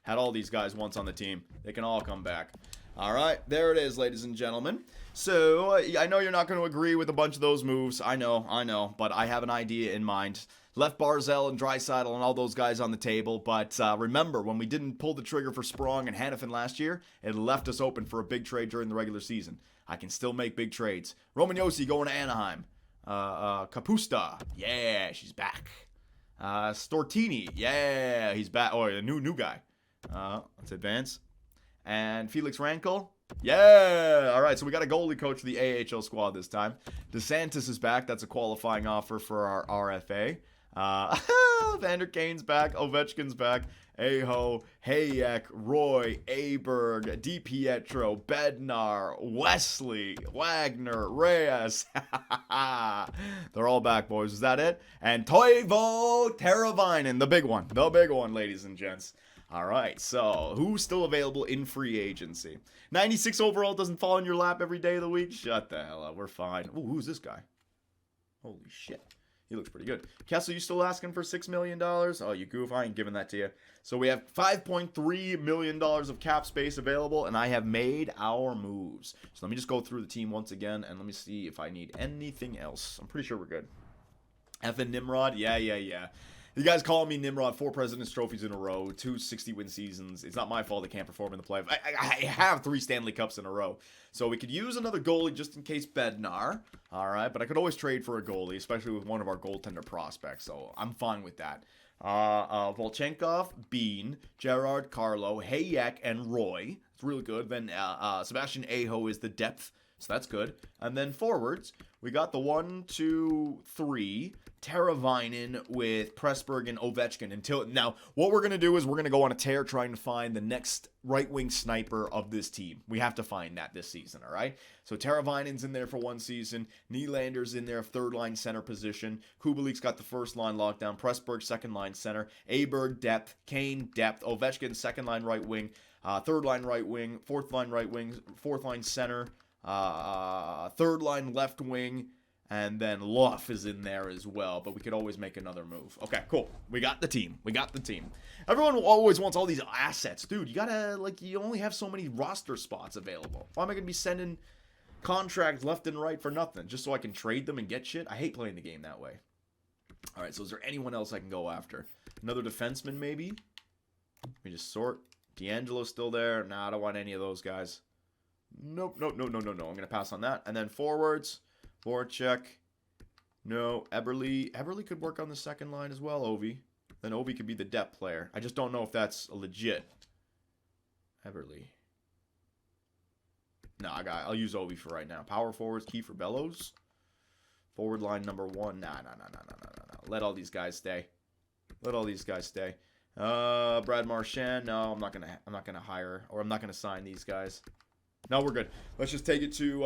Had all these guys once on the team. They can all come back. All right, there it is, ladies and gentlemen. So, I know you're not going to agree with a bunch of those moves. I know, but I have an idea in mind. Left Barzal and Draisaitl and all those guys on the table, but remember, when we didn't pull the trigger for Sprong and Hannafin last year, it left us open for a big trade during the regular season. I can still make big trades. Roman Josi going to Anaheim. Kapusta, yeah, she's back. Stortini, yeah, he's back. Oh, a new guy. Let's advance. And Felix Rankel, yeah. All right, so we got a goalie coach for the AHL squad this time. DeSantis is back. That's a qualifying offer for our RFA. Vander Kane's back. Ovechkin's back. Aho, Hayek, Roy, Aberg, DiPietro, Bednar, Wesley, Wagner, Reyes. They're all back, boys. Is that it? And Toivo Teravainen, the big one, ladies and gents. All right, so who's still available in free agency? 96 overall doesn't fall in your lap every day of the week? Shut the hell up. We're fine. Ooh, who's this guy? Holy shit. He looks pretty good. Kessel, you still asking for $6 million? Oh, you goof. I ain't giving that to you. So we have $5.3 million of cap space available, and I have made our moves. So let me just go through the team once again, and let me see if I need anything else. I'm pretty sure we're good. Effing Nimrod? Yeah. You guys call me Nimrod, 4 President's Trophies in a row, 2 60-win seasons. It's not my fault I can't perform in the playoffs. I have 3 Stanley Cups in a row. So we could use another goalie just in case Bednar. All right, but I could always trade for a goalie, especially with one of our goaltender prospects. So I'm fine with that. Volchenkov, Bean, Gerard, Carlo, Hayek, and Roy. It's really good. Then Sebastian Aho is the depth. So that's good. And then forwards, we got the 1, 2, 3, Teravainen with Pressburg and Ovechkin. Now, what we're going to do is we're going to go on a tear trying to find the next right-wing sniper of this team. We have to find that this season, all right? So Teravainen's in there for 1 season. Nylander's in there, third-line center position. Kubelik's got the first-line lockdown. Pressburg, second-line center. Aberg, depth. Kane, depth. Ovechkin, second-line right wing. Third-line right wing. Fourth-line right wing. Fourth-line center. Third line left wing, and then Luff is in there as well, but we could always make another move. Okay, cool. We got the team. Everyone always wants all these assets. Dude, you only have so many roster spots available. Why am I going to be sending contracts left and right for nothing? Just so I can trade them and get shit? I hate playing the game that way. All right, so is there anyone else I can go after? Another defenseman, maybe? Let me just sort. D'Angelo's still there. Nah, I don't want any of those guys. Nope. I'm going to pass on that. And then forwards, Voracek. No, Eberle. Eberle could work on the second line as well, Ovi. Then Ovi could be the depth player. I just don't know if that's legit. Eberle. No, I'll use Ovi for right now. Power forwards, Kiefer Bellows. Forward line number 1. Nah. Let all these guys stay. Brad Marchand. No, I'm not gonna hire, or I'm not gonna sign these guys. No, we're good. Let's just take it to,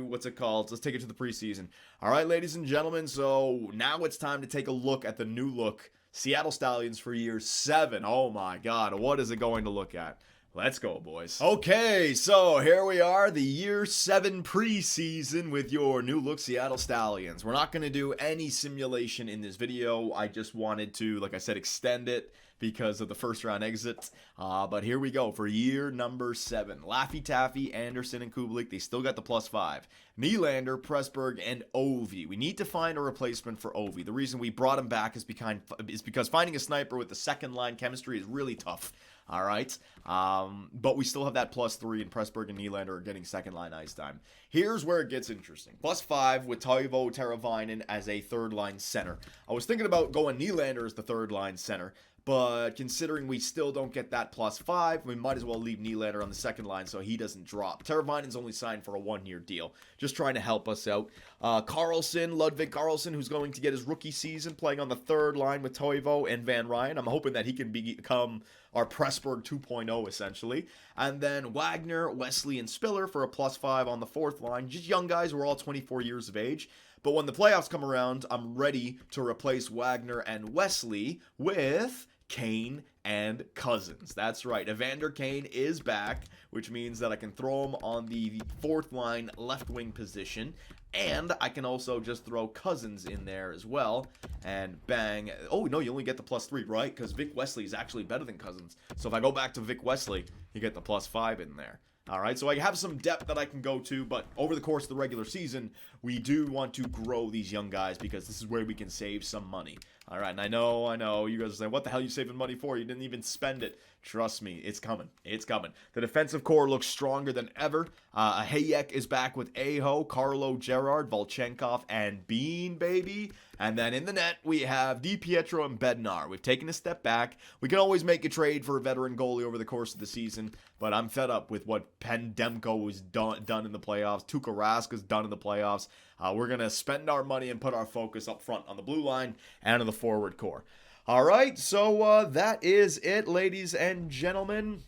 what's it called? Let's take it to the preseason. All right, ladies and gentlemen, so now it's time to take a look at the new look Seattle Stallions for year 7. Oh my God, what is it going to look at? Let's go, boys. Okay, so here we are, the year 7 preseason with your new look Seattle Stallions. We're not going to do any simulation in this video. I just wanted to, like I said, extend it because of the first round exit. But here we go for year number 7. Laffy Taffy, Anderson, and Kubelik, they still got the +5. Nylander, Pressburg, and Ovi. We need to find a replacement for Ovi. The reason we brought him back is because finding a sniper with the second line chemistry is really tough. All right, but we still have that +3, and Pressburg and Nylander are getting second line ice time. Here's where it gets interesting. +5 with Toivo Teravainen as a third line center. I was thinking about going Nylander as the third line center, but considering we still don't get that +5, we might as well leave Nylander on the second line so he doesn't drop. Teravainen's only signed for a 1-year deal. Just trying to help us out. Ludwig Karlsson, who's going to get his rookie season playing on the third line with Toivo and Van Ryn. I'm hoping that he can become our Pressburg 2.0, essentially. And then Wagner, Wesley, and Spiller for a +5 on the fourth line. Just young guys who are all 24 years of age. But when the playoffs come around, I'm ready to replace Wagner and Wesley with Kane and Cousins. That's right. Evander Kane is back, which means that I can throw him on the fourth line left wing position. And I can also just throw Cousins in there as well. And bang. Oh, no, you only get the +3, right? Because Vic Wesley is actually better than Cousins. So if I go back to Vic Wesley, you get the +5 in there. All right, so I have some depth that I can go to, but over the course of the regular season, we do want to grow these young guys because this is where we can save some money. All right, and I know, you guys are saying, what the hell are you saving money for? You didn't even spend it. Trust me, it's coming. The defensive core looks stronger than ever. Hayek is back with Aho, Carlo, Gerard, Volchenkov, and Bean, baby. And then in the net, we have DiPietro and Bednar. We've taken a step back. We can always make a trade for a veteran goalie over the course of the season, but I'm fed up with what Pendemko was done in the playoffs. Tuukka Raska's done in the playoffs. We're going to spend our money and put our focus up front on the blue line and on the forward core. All right, so that is it, ladies and gentlemen.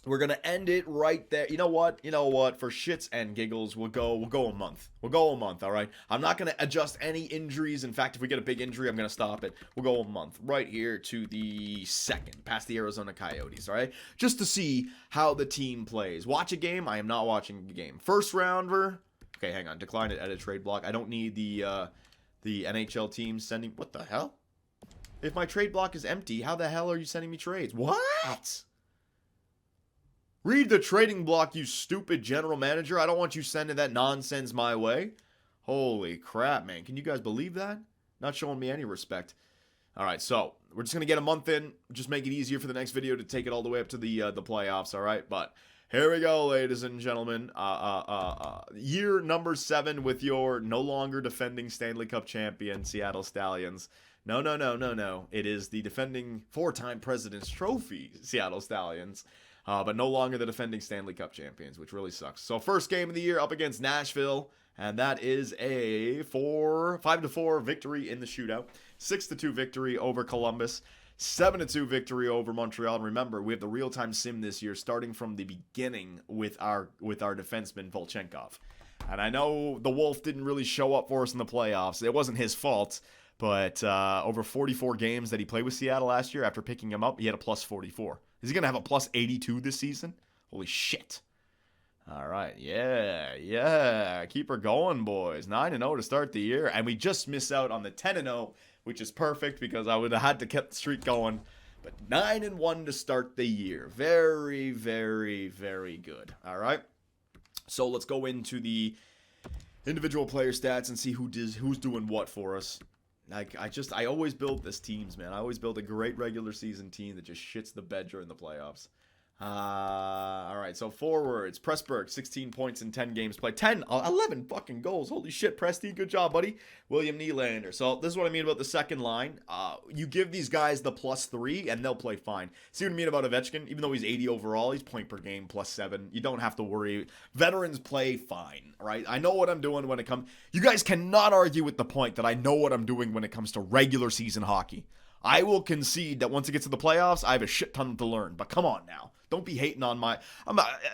We're going to end it right there. You know what? For shits and giggles, we'll go a month. All right? I'm not going to adjust any injuries. In fact, if we get a big injury, I'm going to stop it. We'll go a month right here to the 2nd, past the Arizona Coyotes, all right? Just to see how the team plays. Watch a game? I am not watching a game. First rounder. Okay, hang on. Decline it, edit trade block. I don't need the the NHL teams sending... What the hell? If my trade block is empty, how the hell are you sending me trades? What? Read the trading block, you stupid general manager. I don't want you sending that nonsense my way. Holy crap, man. Can you guys believe that? Not showing me any respect. All right, so we're just going to get a month in. Just make it easier for the next video to take it all the way up to the playoffs, all right? But here we go, ladies and gentlemen. Year number 7 with your no longer defending Stanley Cup champion, Seattle Stallions. No. It is the defending 4-time President's Trophy Seattle Stallions. But no longer the defending Stanley Cup champions, which really sucks. So first game of the year up against Nashville, and that is a 5-4 victory in the shootout, 6-2 victory over Columbus, 7-2 victory over Montreal. And remember, we have the real-time sim this year, starting from the beginning with our defenseman Volchenkov. And I know the Wolf didn't really show up for us in the playoffs. It wasn't his fault. But over 44 games that he played with Seattle last year, after picking him up, he had a plus 44. Is he going to have a plus 82 this season? Holy shit. All right. Yeah. Keep her going, boys. 9-0 to start the year. And we just miss out on the 10-0, which is perfect because I would have had to keep the streak going. But 9-1 to start the year. Very, very, very good. All right. So let's go into the individual player stats and see who's doing what for us. I always build this teams, man. I always build a great regular season team that just shits the bed during the playoffs. All right, so forwards. Pressburg, 16 points in 10 games played. 11 fucking goals. Holy shit, Presty, good job, buddy. William Nylander. So this is what I mean about the second line. You give these guys the +3, and they'll play fine. See what I mean about Ovechkin? Even though he's 80 overall, he's point per game +7. You don't have to worry. Veterans play fine, right? I know what I'm doing when it comes... You guys cannot argue with the point that I know what I'm doing when it comes to regular season hockey. I will concede that once it gets to the playoffs, I have a shit ton to learn. But come on now. Don't be hating on my...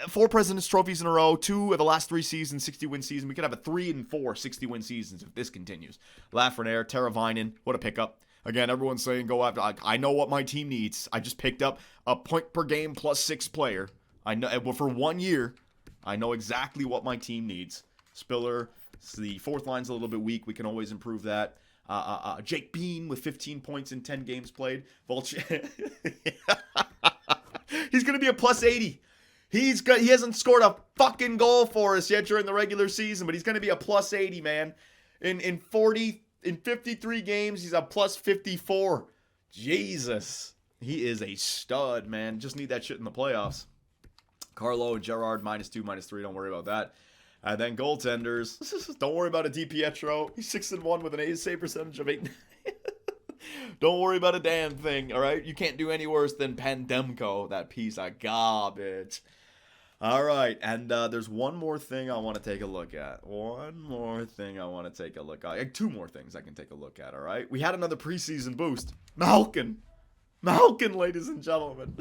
4 President's Trophies in a row, 2 of the last 3 seasons, 60-win season. We could have a 3 and 4 60-win seasons if this continues. Lafreniere, Teravainen, what a pickup. Again, everyone's saying go after... I know what my team needs. I just picked up a point per game +6 player. I know for 1 year. I know exactly what my team needs. Spiller, the fourth line's a little bit weak. We can always improve that. Jake Bean with 15 points in 10 games played. He's going to be a +80. He hasn't scored a fucking goal for us yet during the regular season, but he's going to be a +80, man. In 53 games, he's a +54. Jesus. He is a stud, man. Just need that shit in the playoffs. Carlo and Gerard, -2, -3. Don't worry about that. And then goaltenders. Don't worry about a DiPietro. He's 6-1 with an save percentage of 8. Don't worry about a damn thing, all right? You can't do any worse than Pandemko, that piece of garbage. All right, and there's one more thing I want to take a look at. One more thing I want to take a look at. 2 more things I can take a look at, all right? We had another preseason boost. Malkin, ladies and gentlemen.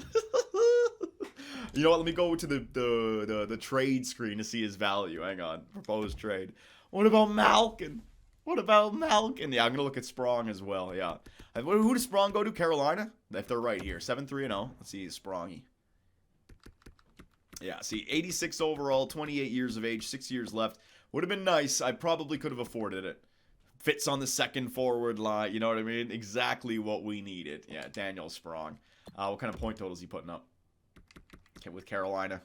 You know what? Let me go to the trade screen to see his value. Hang on. Proposed trade. What about Malkin? Yeah, I'm going to look at Sprong as well. Yeah. Who does Sprong go to? Carolina? If they're right here. 7-3-0. Let's see. Sprongy. Yeah, see. 86 overall, 28 years of age, 6 years left. Would have been nice. I probably could have afforded it. Fits on the second forward line. You know what I mean? Exactly what we needed. Yeah, Daniel Sprong. What kind of point total is he putting up? With Carolina,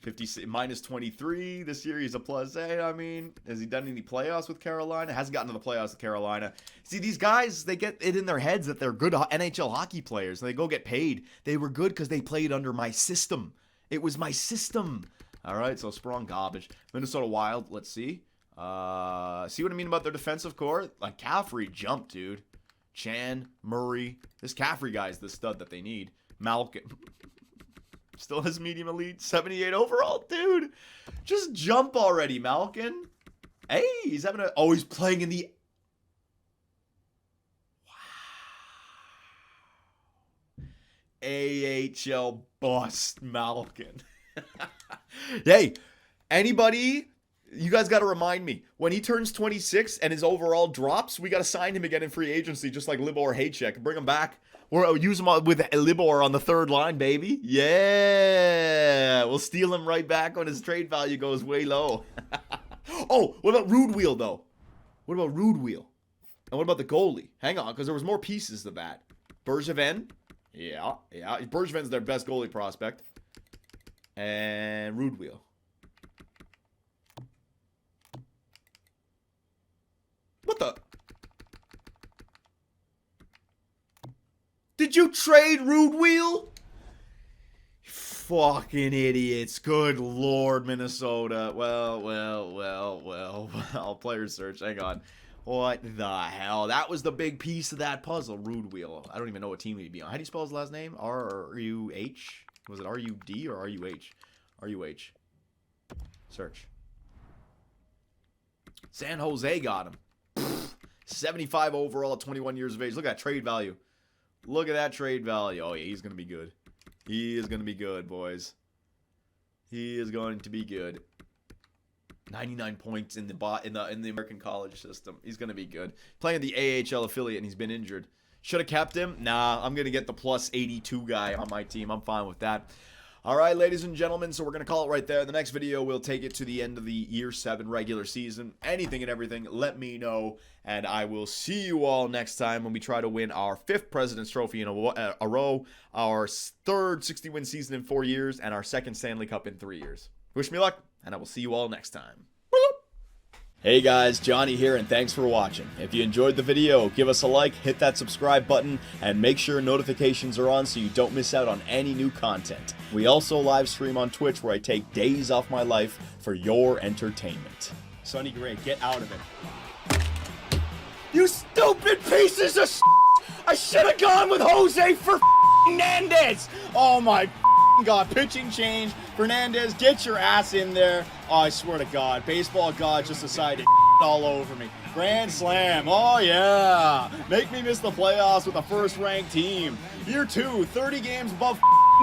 50 -23 this year. He's a +8. I mean, has he done any playoffs with Carolina? Hasn't gotten to the playoffs with Carolina. See, these guys, they get it in their heads that they're good NHL hockey players, and they go get paid. They were good because they played under my system. It was my system. All right, so Sprong garbage. Minnesota Wild. Let's see. See what I mean about their defensive core? Like Caffrey jumped, dude. Chan, Murray. This Caffrey guy's the stud that they need. Malkin. Still has medium elite, 78 overall, dude. Just jump already, Malkin. Hey, he's having a... Oh, he's playing in the... Wow. AHL bust, Malkin. Hey, anybody... You guys got to remind me. When he turns 26 and his overall drops, we got to sign him again in free agency, just like Libor Haycheck. Bring him back. We'll use him with Libor on the third line, baby. Yeah. We'll steal him right back when his trade value goes way low. Oh, what about Rude Wheel, though? What about Rude Wheel? And what about the goalie? Hang on, because there was more pieces to that. Bergevin. Yeah. Bergevin's their best goalie prospect. And Rude Wheel. What the? Did you trade Rude Wheel? Fucking idiots. Good Lord, Minnesota. Well. Player search. Hang on. What the hell? That was the big piece of that puzzle. Rude Wheel. I don't even know what team he'd be on. How do you spell his last name? R-U-H? Was it R-U-D or R-U-H? R-U-H. Search. San Jose got him. 75 overall at 21 years of age. Look at that trade value. Look at that trade value. Oh, yeah, he's going to be good. He is going to be good, boys. He is going to be good. 99 points in the American college system. He's going to be good. Playing the AHL affiliate and he's been injured. Should have kept him? Nah, I'm going to get the plus 82 guy on my team. I'm fine with that. All right, ladies and gentlemen, so we're going to call it right there. The next video, we'll take it to the end of the Year 7 regular season. Anything and everything, let me know. And I will see you all next time when we try to win our 5th President's Trophy in a row, our 3rd 60-win season in 4 years, and our 2nd Stanley Cup in 3 years. Wish me luck, and I will see you all next time. Hey guys, Johnny here, and thanks for watching. If you enjoyed the video, give us a like, hit that subscribe button, and make sure notifications are on so you don't miss out on any new content. We also live stream on Twitch where I take days off my life for your entertainment. Sonny Gray, get out of it. You stupid pieces of shit! I should have gone with Jose for Fernandez! Oh my God, pitching change. Fernandez, get your ass in there. Oh, I swear to God, baseball God just decided to all over me. Grand slam, oh yeah. Make me miss the playoffs with a first-ranked team. Year 2, 30 games above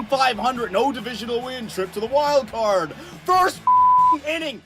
500, no divisional win, trip to the wild card. First inning.